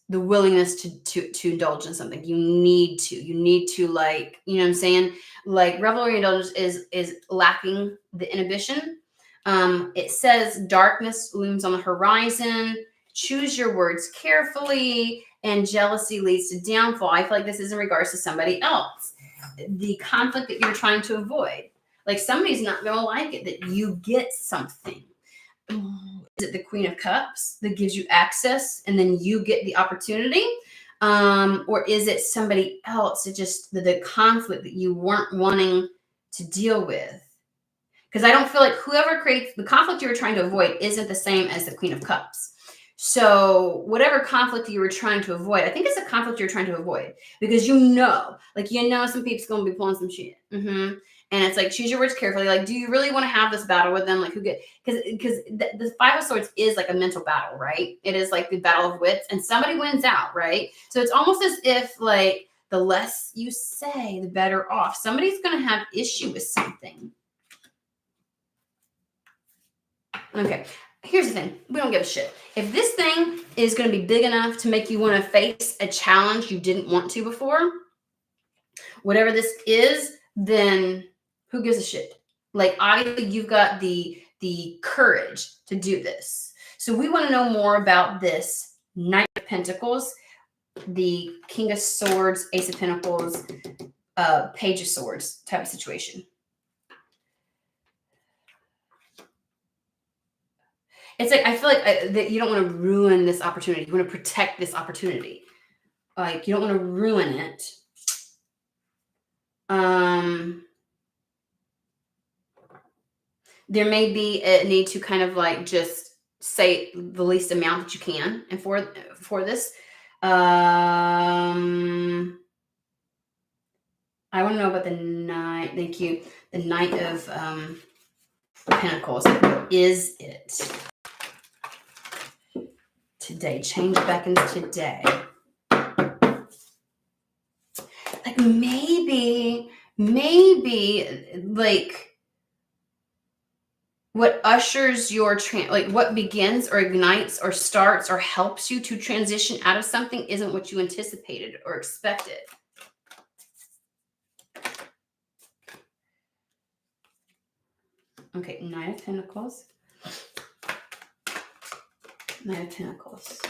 the willingness to indulge in something. You need to like, you know what I'm saying? Like revelry and indulgence is lacking the inhibition. It says darkness looms on the horizon. Choose your words carefully, and jealousy leads to downfall. I feel like this is in regards to somebody else. The conflict that you're trying to avoid. Like somebody's not going to like it that you get something. Is it the Queen of Cups that gives you access and then you get the opportunity? Or is it somebody else that just the conflict that you weren't wanting to deal with? Because I don't feel like whoever creates the conflict you were trying to avoid isn't the same as the Queen of Cups. So whatever conflict you were trying to avoid, I think it's a conflict you're trying to avoid because some people's going to be pulling some shit. Mm-hmm. And it's like, choose your words carefully. Like, do you really want to have this battle with them? Like, because the Five of Swords is like a mental battle, right? It is like the battle of wits, and somebody wins out, right? So it's almost as if like the less you say, the better off. Somebody's going to have issue with something. Okay. Here's the thing. We don't give a shit. If this thing is going to be big enough to make you want to face a challenge you didn't want to before, whatever this is, then who gives a shit? Like, obviously, you've got the courage to do this. So we want to know more about this Knight of Pentacles, the King of Swords, Ace of Pentacles, Page of Swords type of situation. It's like, I feel like that you don't want to ruin this opportunity. You want to protect this opportunity. Like, you don't want to ruin it. There may be a need to kind of like just say the least amount that you can. And for this, I want to know about the Knight. Thank you. The Knight of Pentacles. Is it today? Change beckons today. Like maybe like what ushers your what begins or ignites or starts or helps you to transition out of something isn't what you anticipated or expected. Okay, Nine of Pentacles. Nine of Pentacles.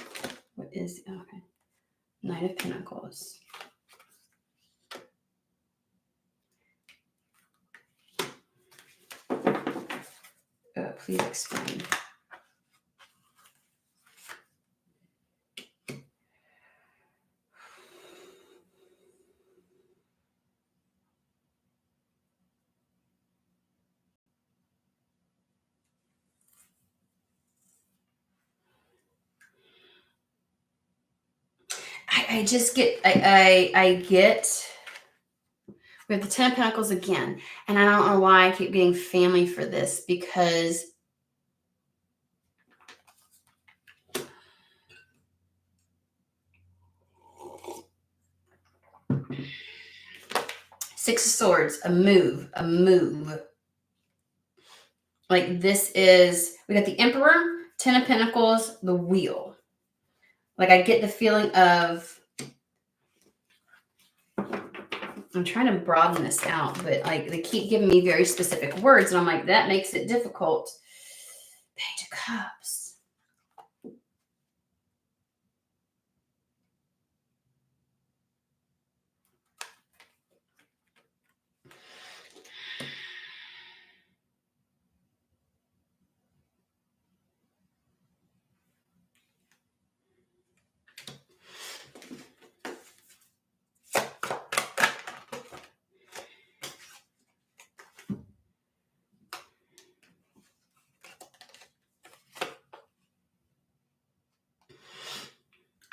What is, okay. Nine of Pentacles. Please explain. I just get, I get, we have the Ten of Pentacles again. And I don't know why I keep getting family for this, because Six of Swords, a move. Like this is, we got the Emperor, Ten of Pentacles, the Wheel. Like I get the feeling of, I'm trying to broaden this out, but like they keep giving me very specific words, and I'm like, that makes it difficult. Page of Cups.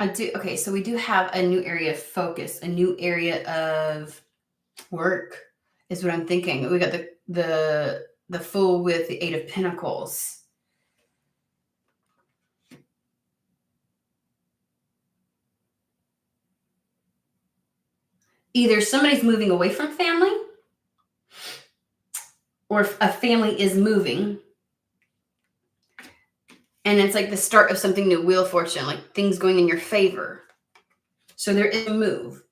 Okay, so we do have a new area of focus, a new area of work is what I'm thinking. We got the Fool with the Eight of Pentacles. Either somebody's moving away from family, or a family is moving. And it's like the start of something new, Wheel of Fortune, like things going in your favor. So there is a move.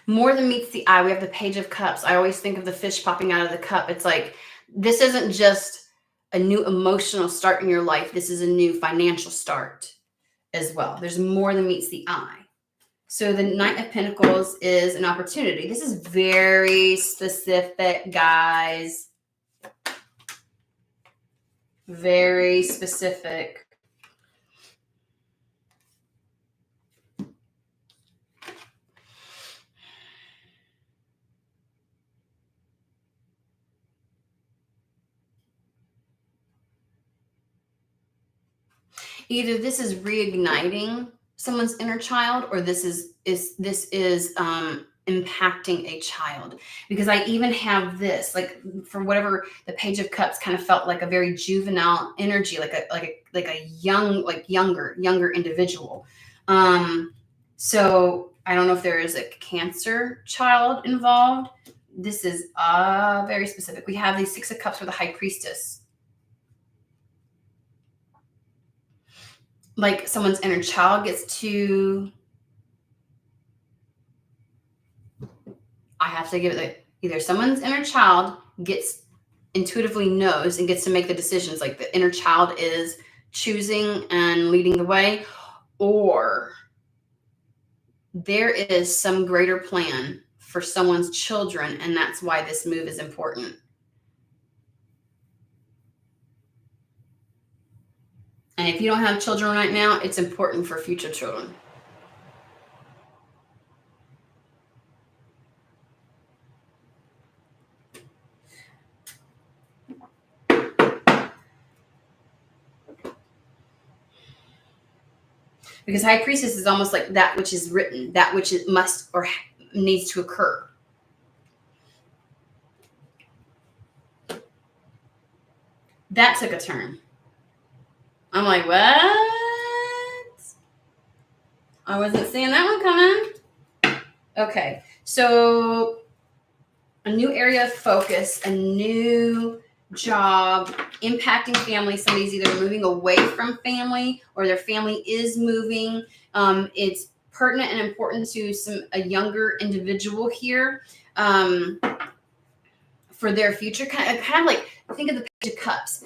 More than meets the eye, we have the Page of Cups. I always think of the fish popping out of the cup. It's like, this isn't just a new emotional start in your life. This is a new financial start as well. There's more than meets the eye. So the Knight of Pentacles is an opportunity. This is very specific, guys. Very specific. Either this is reigniting someone's inner child, or this is impacting a child. Because I even have this, like, for whatever, the Page of Cups kind of felt like a very juvenile energy, like a younger individual. So I don't know if there is a Cancer child involved. This is very specific. We have the Six of Cups with the High Priestess. Like someone's inner child gets to, I have to give it, like, either someone's inner child gets, intuitively knows and gets to make the decisions, like the inner child is choosing and leading the way, or there is some greater plan for someone's children, and that's why this move is important. And if you don't have children right now, it's important for future children. Because High Priestess is almost like that which is written, that which it must or needs to occur. That took a turn. I'm like, what? I wasn't seeing that one coming. Okay. So a new area of focus, a new job, impacting family. Somebody's either moving away from family or their family is moving. It's pertinent and important to a younger individual here for their future. Kind of like, think of the Page of Cups.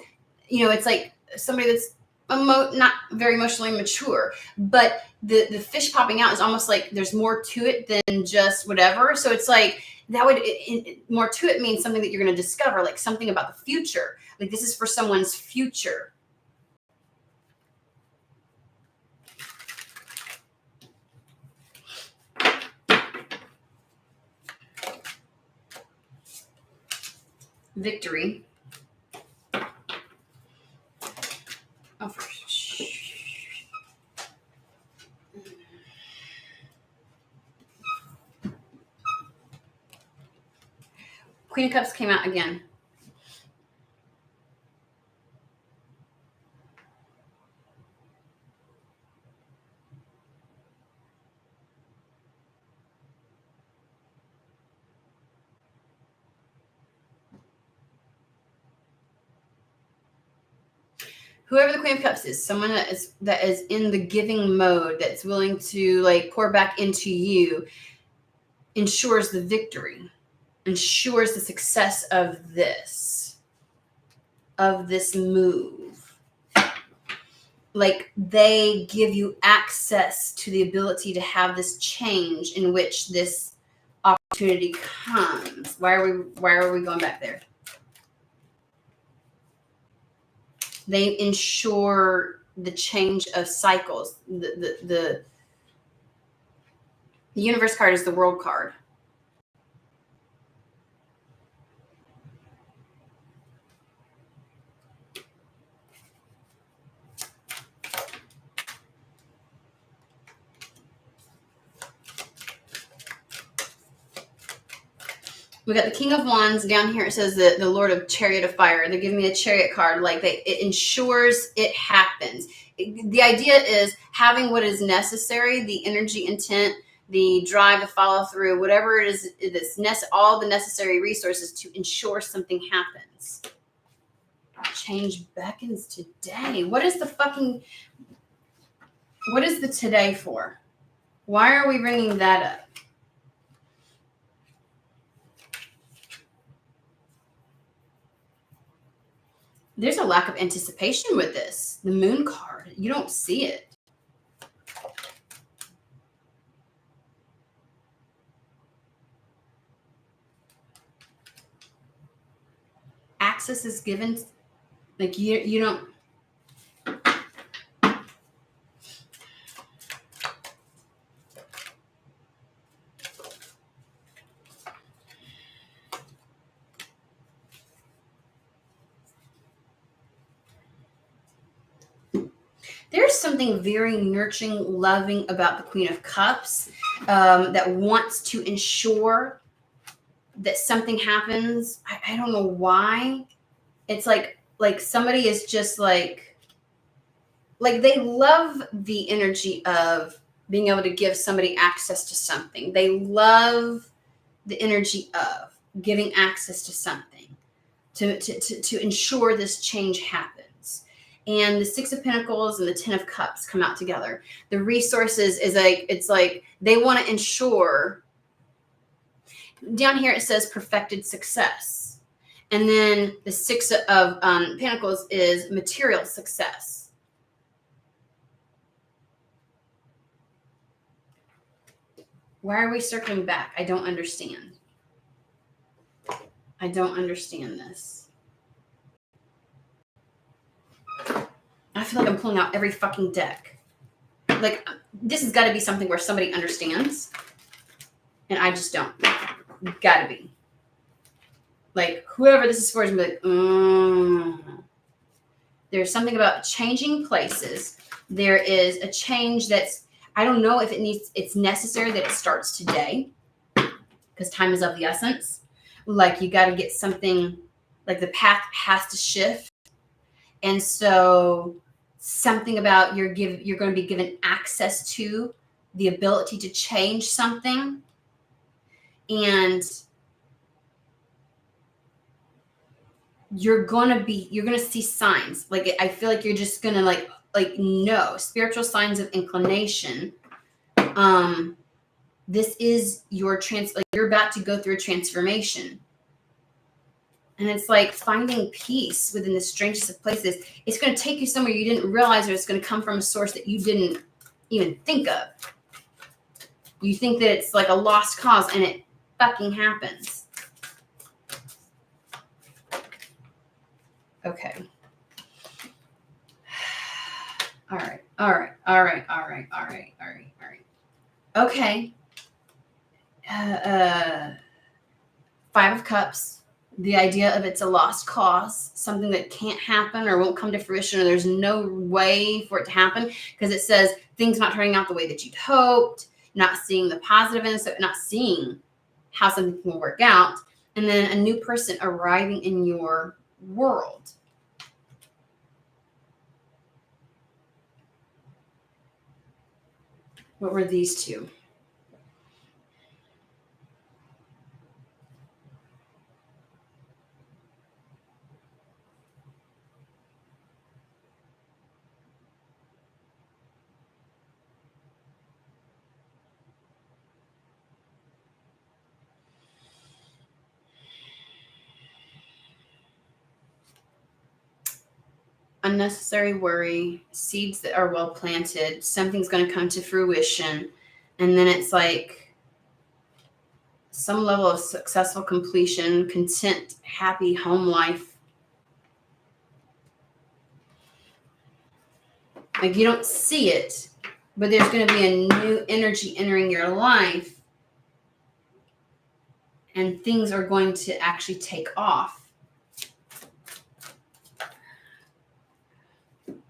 You know, it's like somebody that's not very emotionally mature, but the fish popping out is almost like there's more to it than just whatever. So it's like that would more to it means something that you're going to discover, like something about the future. Like this is for someone's future. Victory. Oh, for sure. Queen of Cups came out again. Whoever the Queen of Cups is, someone that is in the giving mode, that's willing to like pour back into you, ensures the victory, ensures the success of this move. Like they give you access to the ability to have this change in which this opportunity comes. Why are we going back there? They ensure the change of cycles. The universe card is the world card. We got the King of Wands down here. It says the Lord of Chariot of Fire. They're giving me a Chariot card. Like it ensures it happens. The idea is having what is necessary, the energy, intent, the drive, the follow through, whatever it is, all the necessary resources to ensure something happens. Change beckons today. What is the today for? Why are we bringing that up? There's a lack of anticipation with this. The Moon card, you don't see it. Access is given, like you don't. There's something very nurturing, loving about the Queen of Cups that wants to ensure that something happens. I don't know why. It's like somebody is just like they love the energy of being able to give somebody access to something. They love the energy of giving access to something to ensure this change happens. And the Six of Pentacles and the Ten of Cups come out together. The resources is it's like they want to ensure. Down here it says perfected success. And then the Six of Pentacles is material success. Why are we circling back? I don't understand. I don't understand this. I feel like I'm pulling out every fucking deck. Like, this has got to be something where somebody understands. And I just don't. Gotta be. Like, whoever this is for is going to be like, There's something about changing places. There is a change that's, I don't know if it's necessary that it starts today. Because time is of the essence. Like, you got to get something, like the path has to shift. And so something about you're going to be given access to the ability to change something. And you're gonna see signs. Like, I feel like you're just gonna like know spiritual signs of inclination. This is your like you're about to go through a transformation. And it's like finding peace within the strangest of places. It's going to take you somewhere you didn't realize, or it's going to come from a source that you didn't even think of. You think that it's like a lost cause, and it fucking happens. Okay. All right. Okay. 5 of Cups. The idea of it's a lost cause, something that can't happen or won't come to fruition, or there's no way for it to happen, because it says things not turning out the way that you'd hoped, not seeing the positive in it, not seeing how something can work out, and then a new person arriving in your world. What were these two? Unnecessary worry, seeds that are well planted, something's going to come to fruition, and then it's like some level of successful completion, content, happy home life. Like, you don't see it, but there's going to be a new energy entering your life, and things are going to actually take off.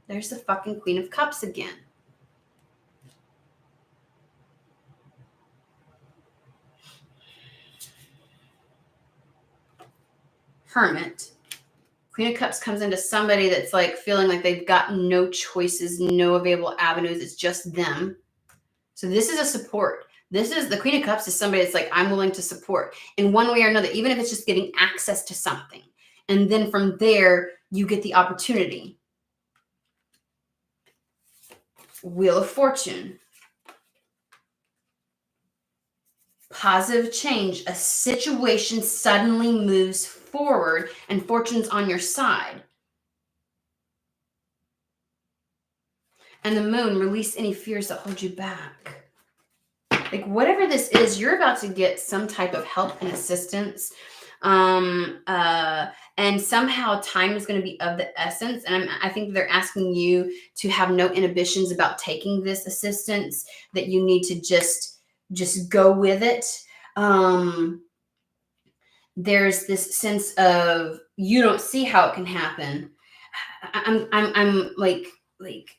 There's the fucking Queen of Cups again. Hermit. Queen of Cups comes into somebody that's like feeling like they've got no choices, no available avenues. It's just them. So this is a support. This is the Queen of Cups is somebody that's like, I'm willing to support in one way or another, even if it's just getting access to something. And then from there, you get the opportunity. Wheel of Fortune. Positive change. A situation suddenly moves forward and fortune's on your side. And the Moon, release any fears that hold you back. Like, whatever this is, you're about to get some type of help and assistance. And somehow time is going to be of the essence. And I think they're asking you to have no inhibitions about taking this assistance, that you need to just go with it. There's this sense of you don't see how it can happen. I'm like,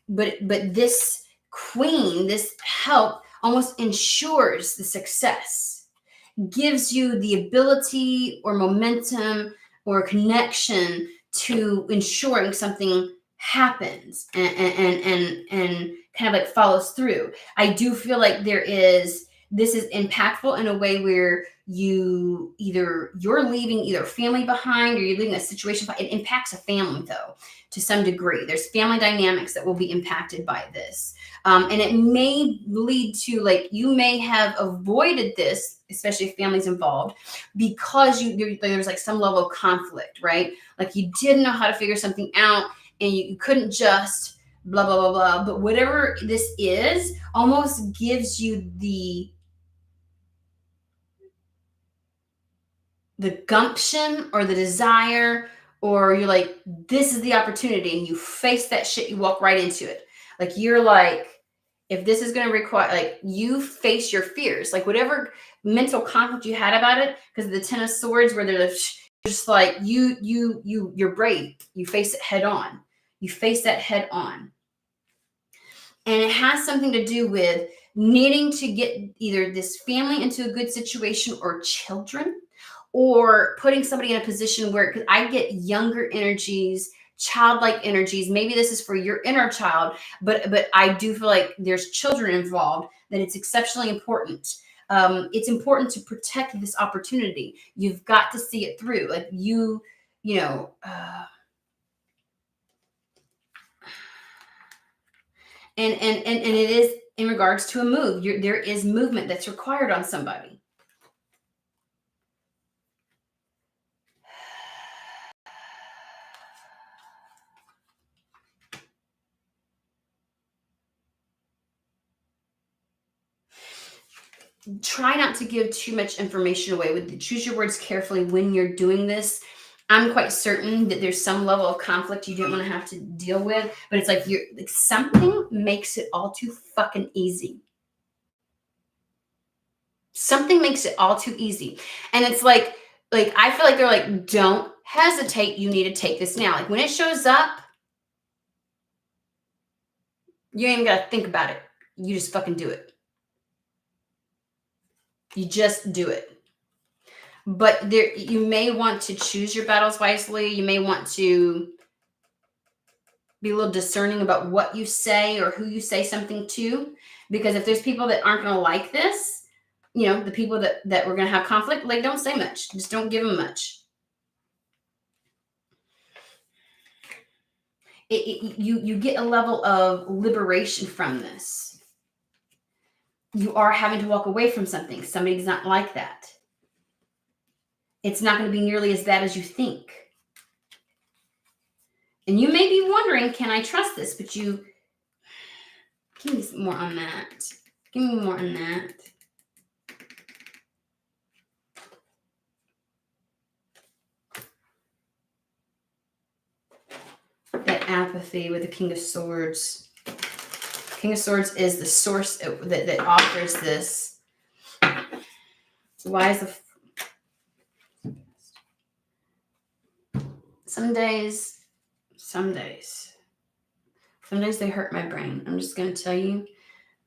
but this queen, this help almost ensures the success, gives you the ability or momentum or connection to ensuring something happens and kind of like follows through. I do feel like this is impactful in a way where you're leaving either family behind, or you're leaving a situation. It impacts a family though, to some degree. There's family dynamics that will be impacted by this. And it may lead to, like, you may have avoided this, especially if family's involved, because there's like some level of conflict, right? Like, you didn't know how to figure something out, and you couldn't just blah, blah, blah, blah. But whatever this is almost gives you the gumption or the desire, or you're like, this is the opportunity, and you face that shit, you walk right into it. Like, you're like, if this is going to require, like, you face your fears, like whatever mental conflict you had about it, because of the 10 of Swords, where they're just like, you're brave, you face it head on, you face that head on. And it has something to do with needing to get either this family into a good situation, or children, or putting somebody in a position where, because I get younger energies, childlike energies. Maybe this is for your inner child, but I do feel like there's children involved, that it's exceptionally important it's important to protect this opportunity. You've got to see it through. Like you know, and it is in regards to a move. There is movement that's required on somebody. Try not to give too much information away. Choose your words carefully when you're doing this. I'm quite certain that there's some level of conflict you don't want to have to deal with, but it's like something makes it all too fucking easy. Something makes it all too easy. And it's like I feel like they're like, don't hesitate. You need to take this now. Like when it shows up, you ain't even got to think about it. You just fucking do it. You just do it. But you may want to choose your battles wisely. You may want to be a little discerning about what you say or who you say something to. Because if there's people that aren't going to like this, the people that we're going to have conflict, like don't say much. Just don't give them much. You get a level of liberation from this. You are having to walk away from something. Somebody's not like that. It's not going to be nearly as bad as you think. And you may be wondering, can I trust this? But give me more on that. Give me more on that. That apathy with the King of Swords. King of Swords is the source that offers this. Why is the... Some days they hurt my brain. I'm just going to tell you.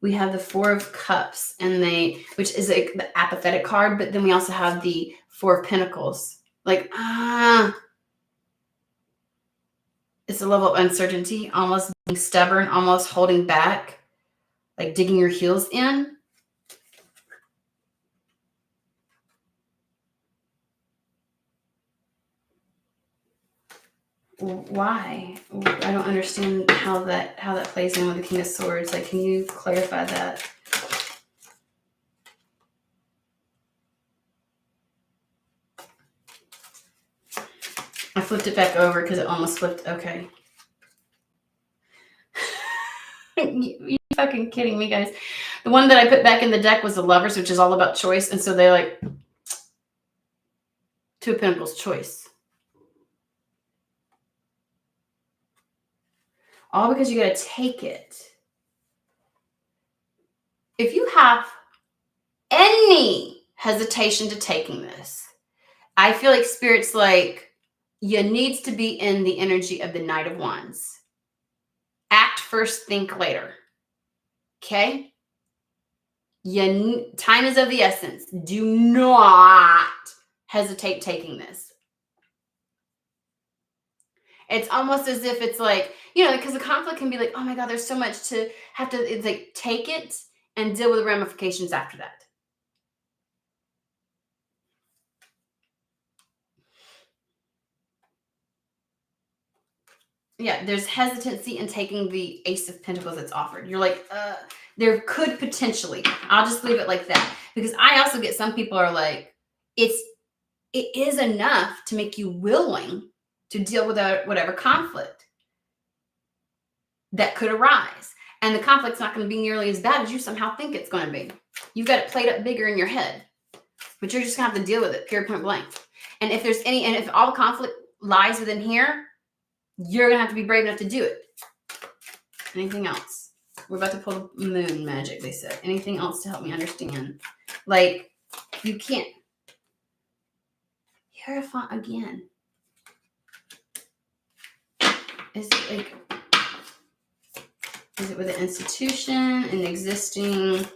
We have the Four of Cups, which is like the apathetic card, but then we also have the Four of Pentacles. Like, it's a level of uncertainty, almost being stubborn, almost holding back, like digging your heels in. Why? I don't understand how that plays in with the King of Swords. Like, can you clarify that? I flipped it back over because it almost flipped. Okay. You fucking kidding me, guys. The one that I put back in the deck was the Lovers, which is all about choice. And so they like Two of Pentacles, choice. All because you got to take it. If you have any hesitation to taking this, I feel like Spirit's like, you needs to be in the energy of the Knight of Wands. Act first, think later. Okay? Time is of the essence. Do not hesitate taking this. It's almost as if it's like, because the conflict can be like, oh my God, there's so much to have to, it's like, take it and deal with the ramifications after that. Yeah, there's hesitancy in taking the Ace of Pentacles that's offered. You're like, there could potentially, I'll just leave it like that. Because I also get some people are like, it is enough to make you willing to deal with whatever conflict that could arise. And the conflict's not going to be nearly as bad as you somehow think it's going to be. You've got it played up bigger in your head. But you're just going to have to deal with it, period, point blank. And if all the conflict lies within here, you're going to have to be brave enough to do it. Anything else? We're about to pull the moon magic, they said. Anything else to help me understand? Like, you can't. Hierophant again. Is it with an institution, an existing...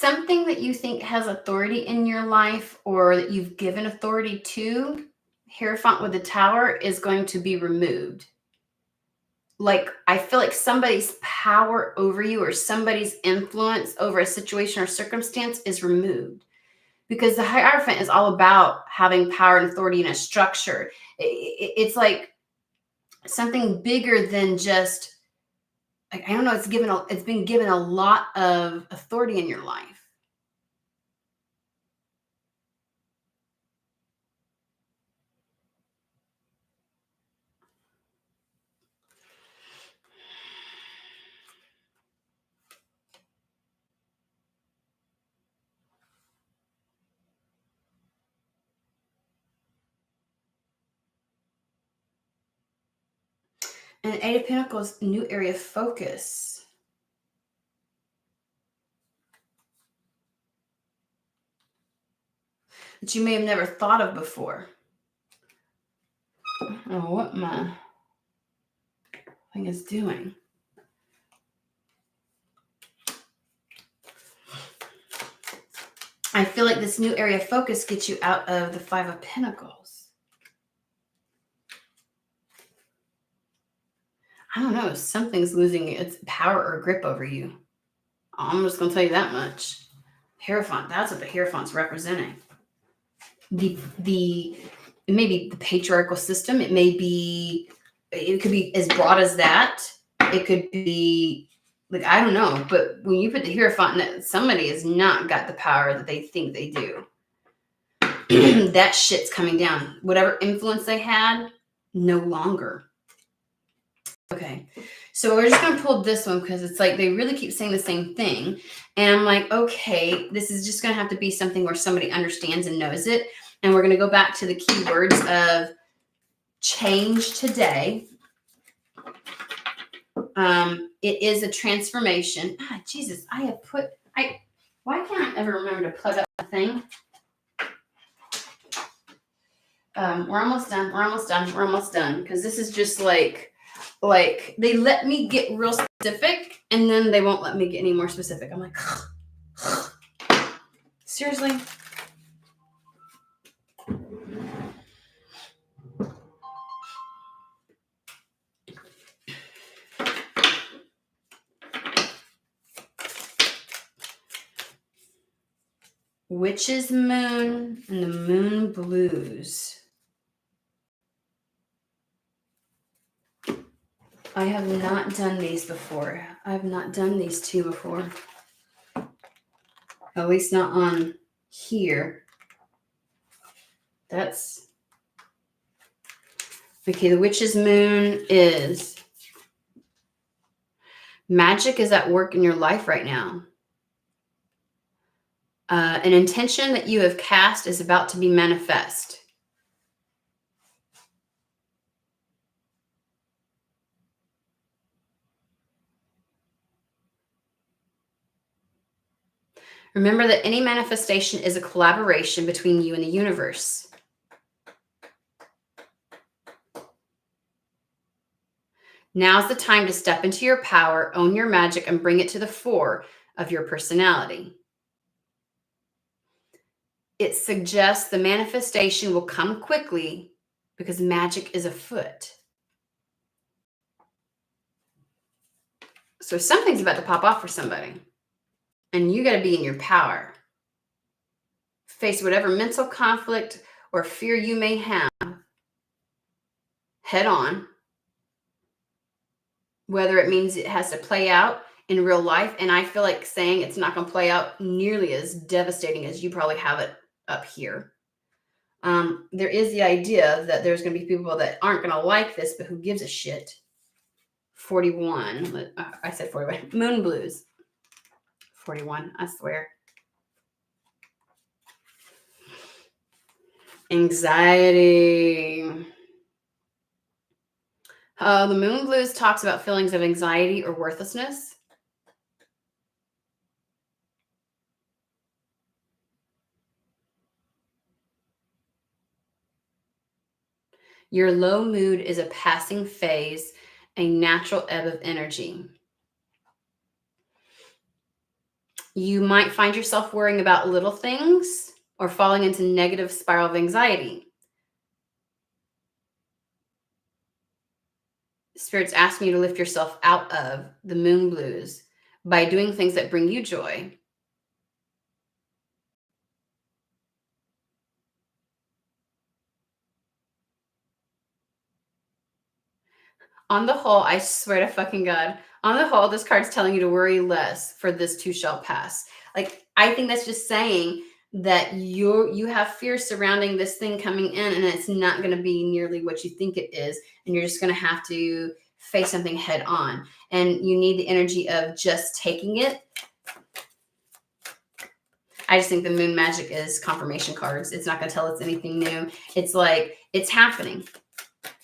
something that you think has authority in your life or that you've given authority to, Hierophant with the Tower is going to be removed. Like, I feel like somebody's power over you or somebody's influence over a situation or circumstance is removed. Because the Hierophant is all about having power and authority in a structure. It's like something bigger than just, like, I don't know, it's been given a lot of authority in your life. And Eight of Pentacles, new area of focus. That you may have never thought of before. I don't know what my thing is doing. I feel like this new area of focus gets you out of the Five of Pentacles. I don't know. Something's losing its power or grip over you. I'm just going to tell you that much. Hierophant, that's what the Hierophant's representing. It may be the patriarchal system. It could be as broad as that. It could be, like, I don't know. But when you put the Hierophant, somebody has not got the power that they think they do. That shit's coming down. Whatever influence they had, no longer. Okay, so we're just going to pull this one because it's like they really keep saying the same thing. And I'm like, okay, this is just going to have to be something where somebody understands and knows it. And we're going to go back to the keywords of change today. It is a transformation. Jesus, why can't I ever remember to plug up the thing? We're almost done. Because this is just like they let me get real specific and then they won't let me get any more specific. I'm like, seriously? Witch's Moon and the Moon Blues. I have not done these before. I have not done these two before. At least not on here. That's... Okay, the Witch's Moon is... Magic is at work in your life right now. An intention that you have cast is about to be manifest. Remember that any manifestation is a collaboration between you and the universe. Now's the time to step into your power, own your magic, and bring it to the fore of your personality. It suggests the manifestation will come quickly because magic is afoot. So something's about to pop off for somebody. And you got to be in your power. Face whatever mental conflict or fear you may have head on. Whether it means it has to play out in real life. And I feel like saying it's not going to play out nearly as devastating as you probably have it up here. There is the idea that there's going to be people that aren't going to like this, but who gives a shit. 41. I said 41. Moon Blues. 41, I swear. Anxiety. The Moon Blues talks about feelings of anxiety or worthlessness. Your low mood is a passing phase, a natural ebb of energy. You might find yourself worrying about little things or falling into negative spiral of anxiety. Spirit's asking you to lift yourself out of the moon blues by doing things that bring you joy. On the whole, I swear to fucking God, on the whole, this card's telling you to worry less, for this too shall pass. Like, I think that's just saying that you have fear surrounding this thing coming in, and it's not going to be nearly what you think it is, and you're just going to have to face something head on. And you need the energy of just taking it. I just think the moon magic is confirmation cards. It's not going to tell us anything new. It's like, it's happening.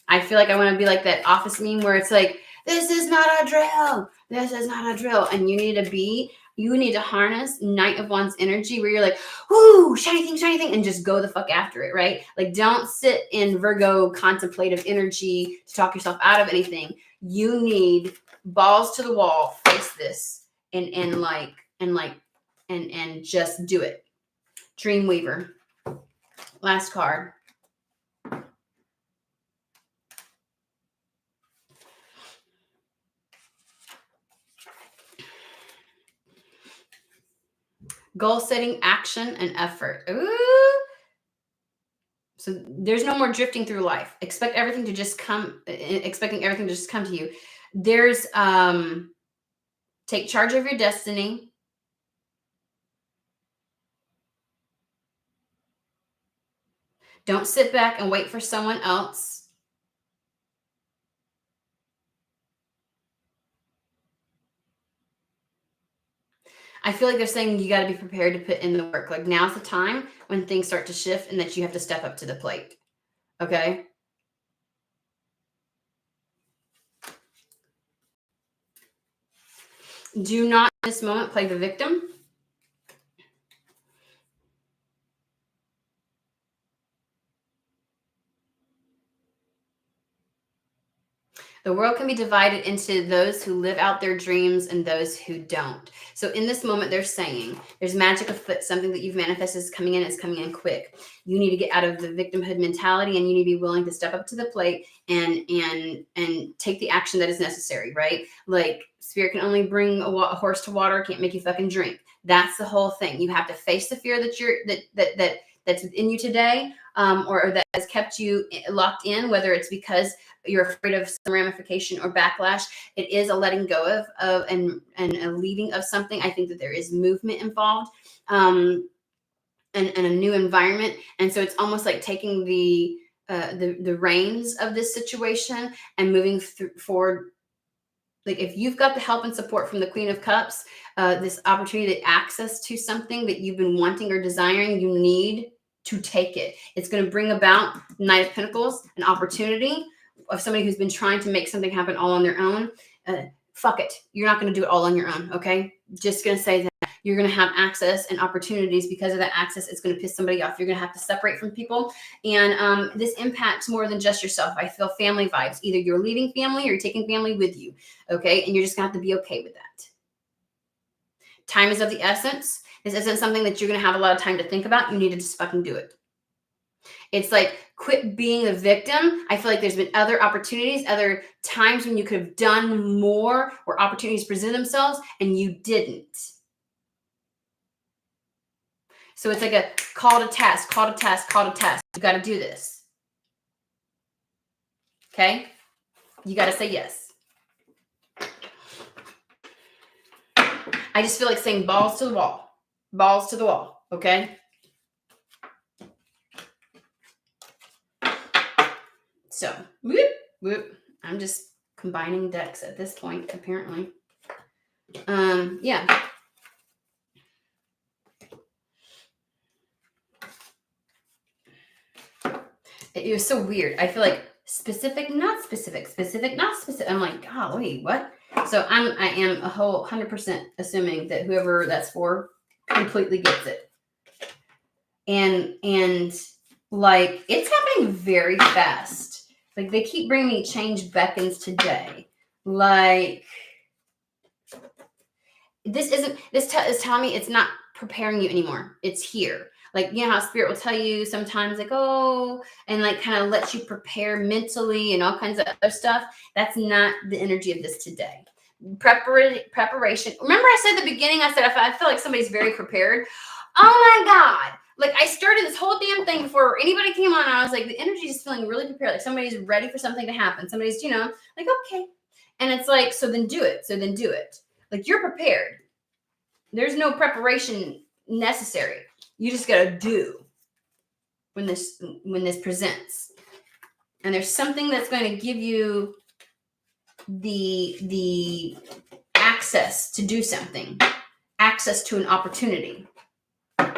I feel like I want to be like that Office meme where it's like, this is not a drill. This is not a drill. And you need to harness Knight of Wands energy where you're like, whoo, shiny thing, and just go the fuck after it, right? Like, don't sit in Virgo contemplative energy to talk yourself out of anything. You need balls to the wall, face this, and just do it. Dreamweaver. Last card. Goal setting, action, and effort. Ooh. So there's no more drifting through life. Expecting everything to just come to you. There's take charge of your destiny. Don't sit back and wait for someone else. I feel like they're saying you got to be prepared to put in the work. Like, now's the time when things start to shift and that you have to step up to the plate. Okay? Do not in this moment play the victim. The world can be divided into those who live out their dreams and those who don't. So in this moment, they're saying there's magic afoot. Something that you've manifested is coming in. It's coming in quick. You need to get out of the victimhood mentality, and you need to be willing to step up to the plate and take the action that is necessary, right? Like, spirit can only bring a horse to water, can't make you fucking drink. That's the whole thing. You have to face the fear that's in you today, or that has kept you locked in, whether it's because you're afraid of some ramification or backlash. It is a letting go of and a leaving of something. I think that there is movement involved, and a new environment. And so it's almost like taking the reins of this situation and moving forward. Like, if you've got the help and support from the Queen of Cups, this opportunity, the access to something that you've been wanting or desiring, you need to take it. It's going to bring about Knight of Pentacles, an opportunity of somebody who's been trying to make something happen all on their own. Fuck it. You're not going to do it all on your own. Okay. Just going to say that you're going to have access and opportunities. Because of that access, it's going to piss somebody off. You're going to have to separate from people. And this impacts more than just yourself. I feel family vibes. Either you're leaving family or you're taking family with you. Okay. And you're just going to have to be okay with that. Time is of the essence. This isn't something that you're going to have a lot of time to think about. You need to just fucking do it. It's like, quit being a victim. I feel like there's been other opportunities, other times when you could have done more, where opportunities present themselves and you didn't. So it's like a call to task. You got to do this. Okay? You got to say yes. I just feel like saying balls to the wall. Balls to the wall. Okay? So, whoop, whoop. I'm just combining decks at this point, apparently. Yeah. It was so weird. I feel like specific, not specific, specific, not specific. I'm like, golly, what? So I am a whole 100% assuming that whoever that's for completely gets it. And like, it's happening very fast. Like, they keep bringing me change beckons today. Like, this is telling me it's not preparing you anymore. It's here. Like, you know how spirit will tell you sometimes, like, oh, and like kind of let you prepare mentally and all kinds of other stuff. That's not the energy of this today. Preparation. Remember I said at the beginning, I said, I feel like somebody's very prepared. Oh my God. Like, I started this whole damn thing before anybody came on. I was like, the energy is feeling really prepared. Like somebody's ready for something to happen. Somebody's, like, okay. And it's like, so then do it. So then do it. Like, you're prepared. There's no preparation necessary. You just got to do when this presents. And there's something that's going to give you the access to do something, access to an opportunity. And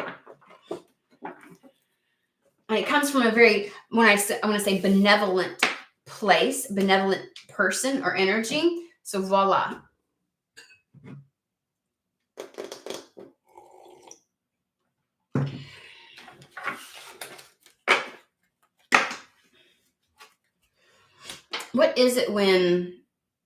it comes from a very, I want to say benevolent place, benevolent person or energy. So voila. What is it when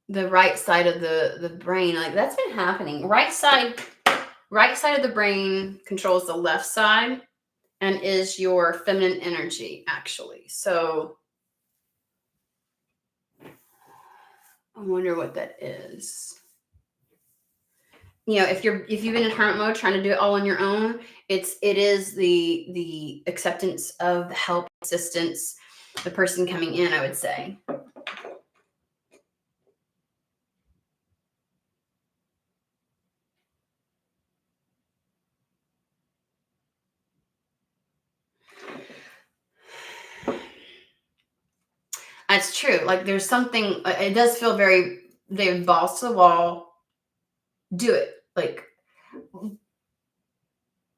the right side of the brain, like that's been happening. Right side of the brain controls the left side and is your feminine energy, actually. So I wonder what that is. If you've been in hermit mode trying to do it all on your own, it is the acceptance of the help, assistance, the person coming in, I would say. That's true. Like there's something, it does feel very, they balls to the wall, do it. Like,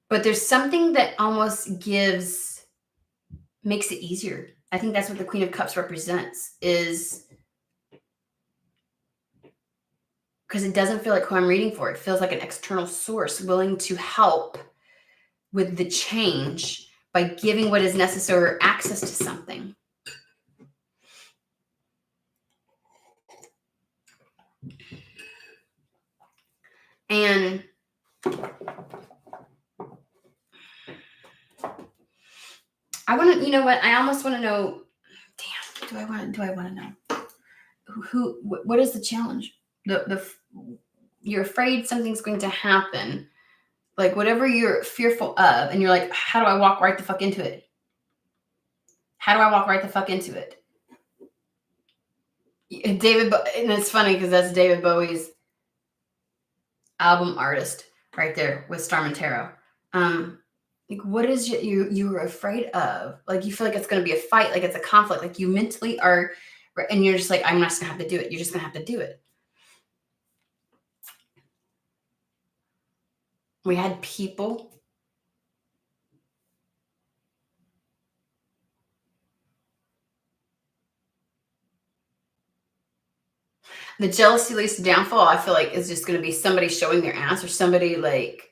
but there's something that almost makes it easier. I think that's what the Queen of Cups represents, is because it doesn't feel like who I'm reading for. It feels like an external source willing to help with the change by giving what is necessary or access to something. And I want to, I almost want to know, damn, do I want to know what is the challenge? You're afraid something's going to happen, like whatever you're fearful of, and you're like, how do I walk right the fuck into it? How do I walk right the fuck into it? And it's funny because that's David Bowie's album artist right there with Starman Tarot. Like, what is you were afraid of? Like, you feel like it's going to be a fight, like it's a conflict, like you mentally are, and you're just like, I'm just going to have to do it. You're just going to have to do it. We had people. The jealousy leads to downfall, I feel like, is just going to be somebody showing their ass, or somebody like,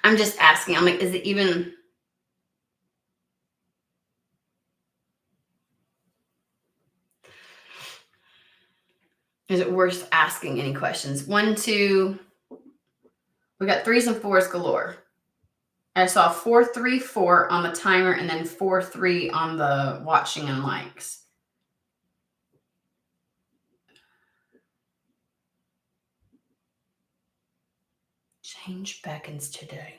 I'm just asking. I'm like, is it even? Is it worth asking any questions? 1, 2. We got 3s and 4s galore. I saw 4, 3, 4 on the timer, and then 4, 3 on the watching and likes. Change beckons today.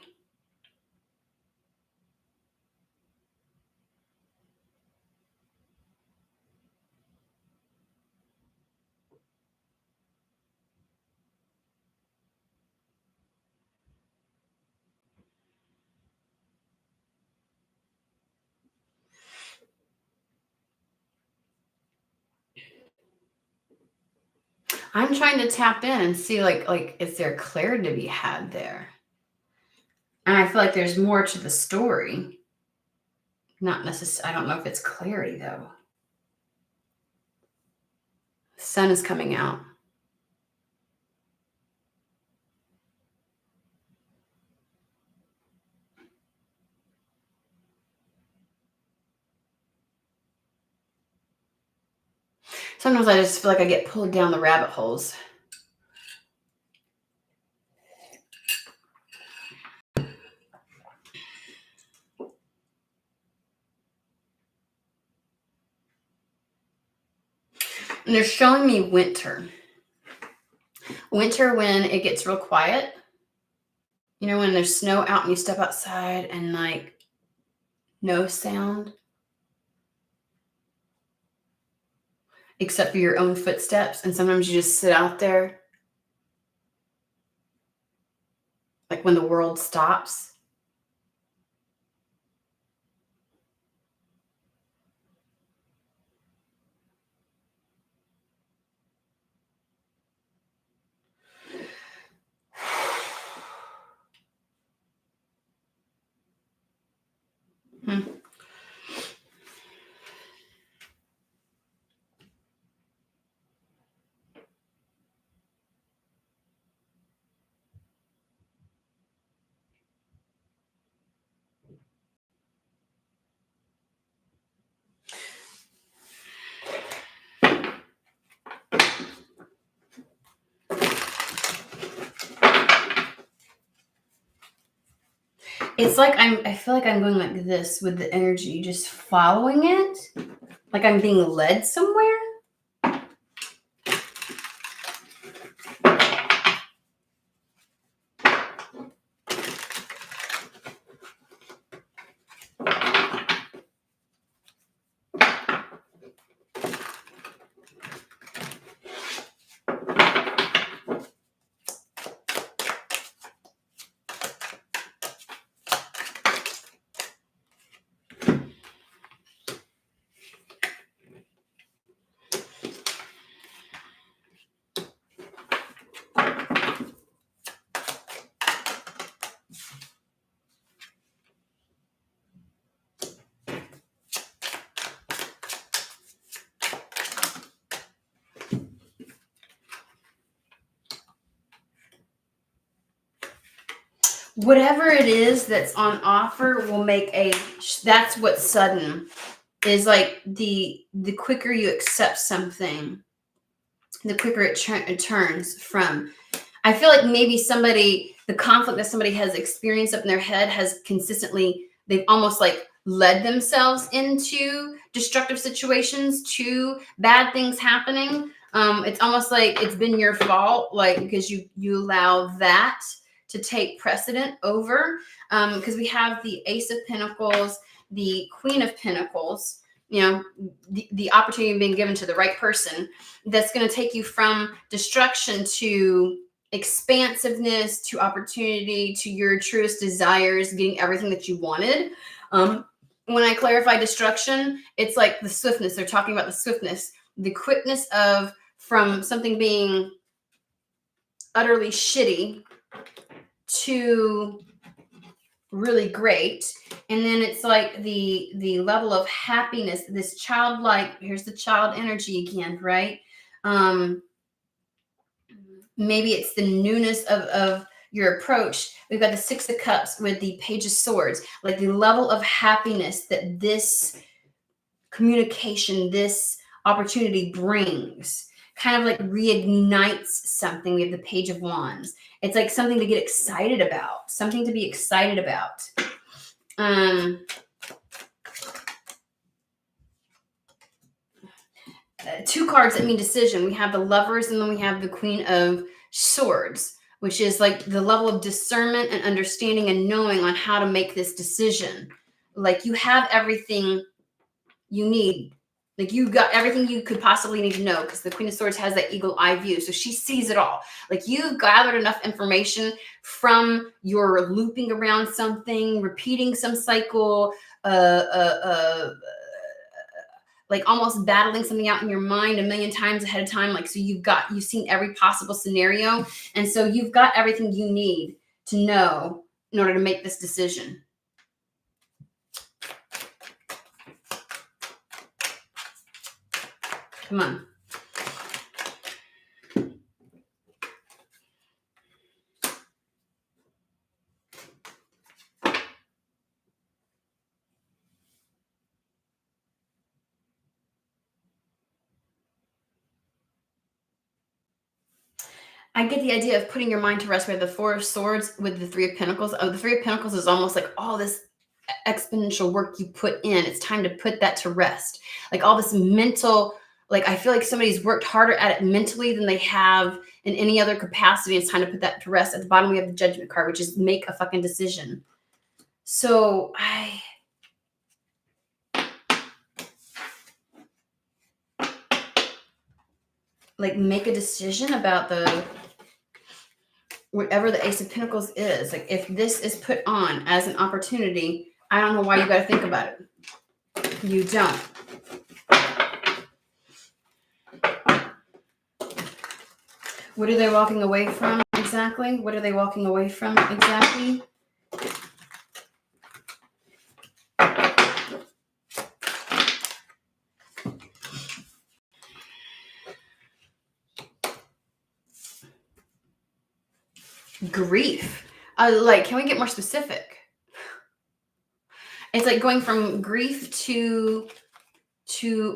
I'm trying to tap in and see like is there clarity to be had there? And I feel like there's more to the story. Not necessarily, I don't know if it's clarity though. The sun is coming out. Sometimes I just feel like I get pulled down the rabbit holes. And they're showing me winter. Winter when it gets real quiet. You know, when there's snow out and you step outside and like no sound except for your own footsteps. And sometimes you just sit out there like when the world stops. Hmm. It's like I feel like I'm going like this with the energy, just following it, like I'm being led somewhere. Whatever it is that's on offer will make that's what sudden is, like the quicker you accept something, the quicker it turns from. I feel like maybe the conflict that somebody has experienced up in their head has consistently, they've almost like led themselves into destructive situations, to bad things happening. It's almost like it's been your fault, like because you allow that to take precedent over. Because we have the Ace of Pentacles, the Queen of Pentacles, you know, the opportunity being given to the right person that's going to take you from destruction to expansiveness, to opportunity, to your truest desires, getting everything that you wanted. When I clarify destruction, it's like the swiftness. They're talking about the swiftness, the quickness of from something being utterly shitty to really great. And then it's like the level of happiness, this childlike, here's the child energy again, right? Maybe it's the newness of your approach. We've got the Six of Cups with the Page of Swords, like the level of happiness that this communication, this opportunity brings, kind of like reignites something. We have the Page of Wands. It's like something to get excited about, something to be excited about. Two cards that mean decision. We have the Lovers, and then we have the Queen of Swords, which is like the level of discernment and understanding and knowing on how to make this decision. Like you have everything you need. Like you got everything you could possibly need to know, because the Queen of Swords has that eagle eye view. So she sees it all. Like you've gathered enough information from your looping around something, repeating some cycle, like almost battling something out in your mind a million times ahead of time. Like, so you've seen every possible scenario. And so you've got everything you need to know in order to make this decision. Come on. I get the idea of putting your mind to rest where the Four of Swords with the Three of Pentacles. Oh, the Three of Pentacles is almost like all this exponential work you put in. It's time to put that to rest. Like all this mental, like I feel like somebody's worked harder at it mentally than they have in any other capacity. It's time to put that to rest. At the bottom, we have the Judgment card, which is make a fucking decision. So like make a decision about whatever the Ace of Pentacles is. Like if this is put on as an opportunity, I don't know why you got to think about it. You don't. What are they walking away from exactly? What are they walking away from exactly? Grief. Like, can we get more specific? It's like going from grief to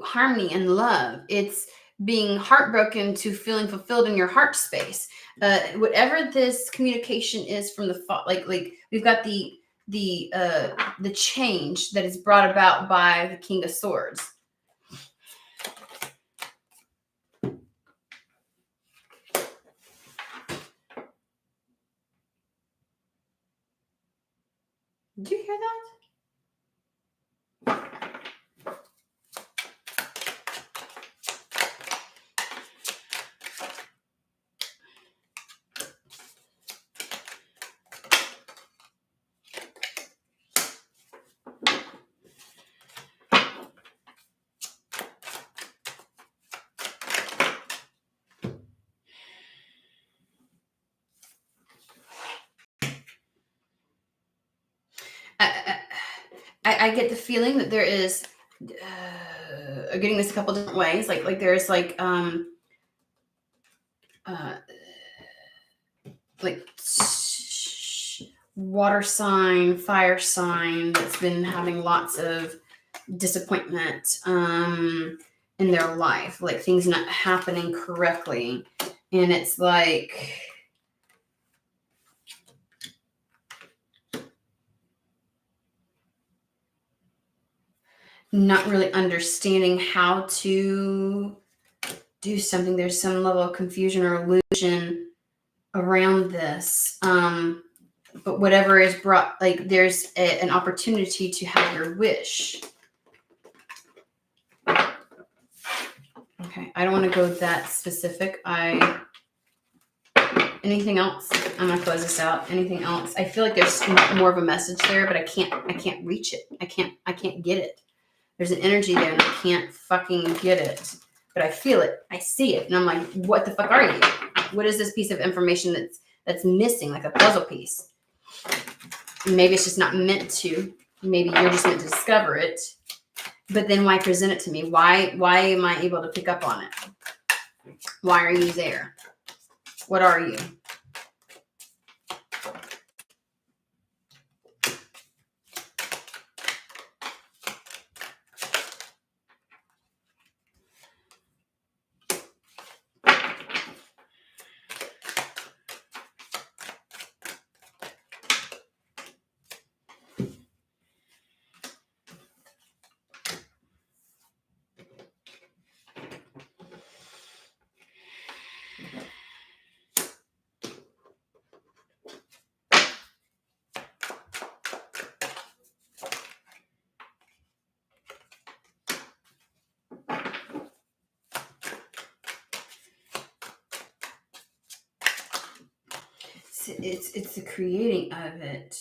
harmony and love. It's being heartbroken to feeling fulfilled in your heart space. Whatever this communication is from the thought, like we've got the change that is brought about by the King of Swords. Did you hear that? I get the feeling that there is getting this a couple different ways. Like there's like water sign, fire sign that's been having lots of disappointment in their life, like things not happening correctly. And it's like not really understanding how to do something. There's some level of confusion or illusion around this. But whatever is brought, like there's an opportunity to have your wish. Okay, I don't want to go that specific. Anything else? I'm gonna close this out. Anything else? I feel like there's more of a message there, but I can't reach it. I can't get it. There's an energy there and I can't fucking get it. But I feel it. I see it. And I'm like, what the fuck are you? What is this piece of information that's missing, like a puzzle piece? Maybe it's just not meant to. Maybe you're just meant to discover it. But then why present it to me? Why am I able to pick up on it? Why are you there? What are you? It's the creating of it.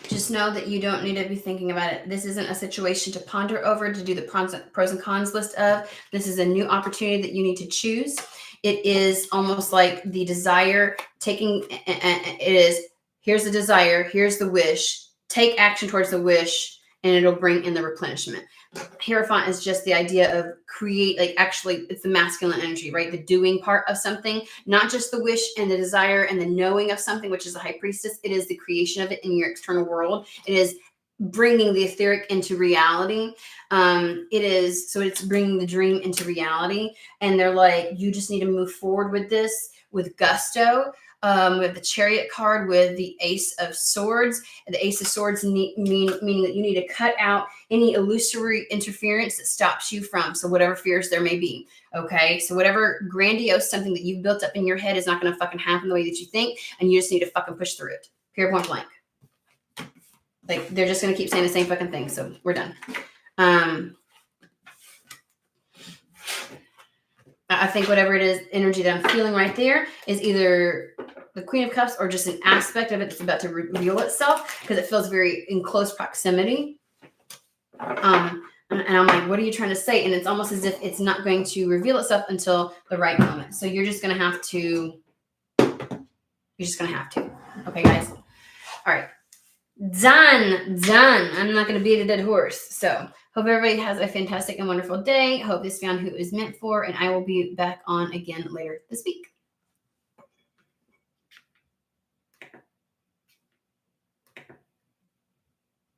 Just know that you don't need to be thinking about it. This isn't a situation to ponder over, to do the pros and cons list of. This is a new opportunity that you need to choose. It is almost like the desire taking, it is, here's the desire, here's the wish, take action towards the wish, and it'll bring in the replenishment. Hierophant is just the idea of create, like actually it's the masculine energy, right? The doing part of something, not just the wish and the desire and the knowing of something, which is the high priestess. It is the creation of it in your external world. It is bringing the etheric into reality. It's bringing the dream into reality. And they're like, you just need to move forward with this with gusto. We have the Chariot card with the Ace of Swords. And the Ace of Swords meaning that you need to cut out any illusory interference that stops you from, so whatever fears there may be, okay? So whatever grandiose something that you've built up in your head is not going to fucking happen the way that you think, and you just need to fucking push through it. Period, point blank. Like, they're just going to keep saying the same fucking thing, so we're done. I think whatever it is, energy that I'm feeling right there is either the Queen of Cups or just an aspect of it that's about to reveal itself, because it feels very in close proximity. And I'm like, what are you trying to say? And it's almost as if it's not going to reveal itself until the right moment. So you're just going to have to. Okay, guys. All right. Done. I'm not going to beat a dead horse. So hope everybody has a fantastic and wonderful day. Hope this found who it was meant for. And I will be back on again later this week.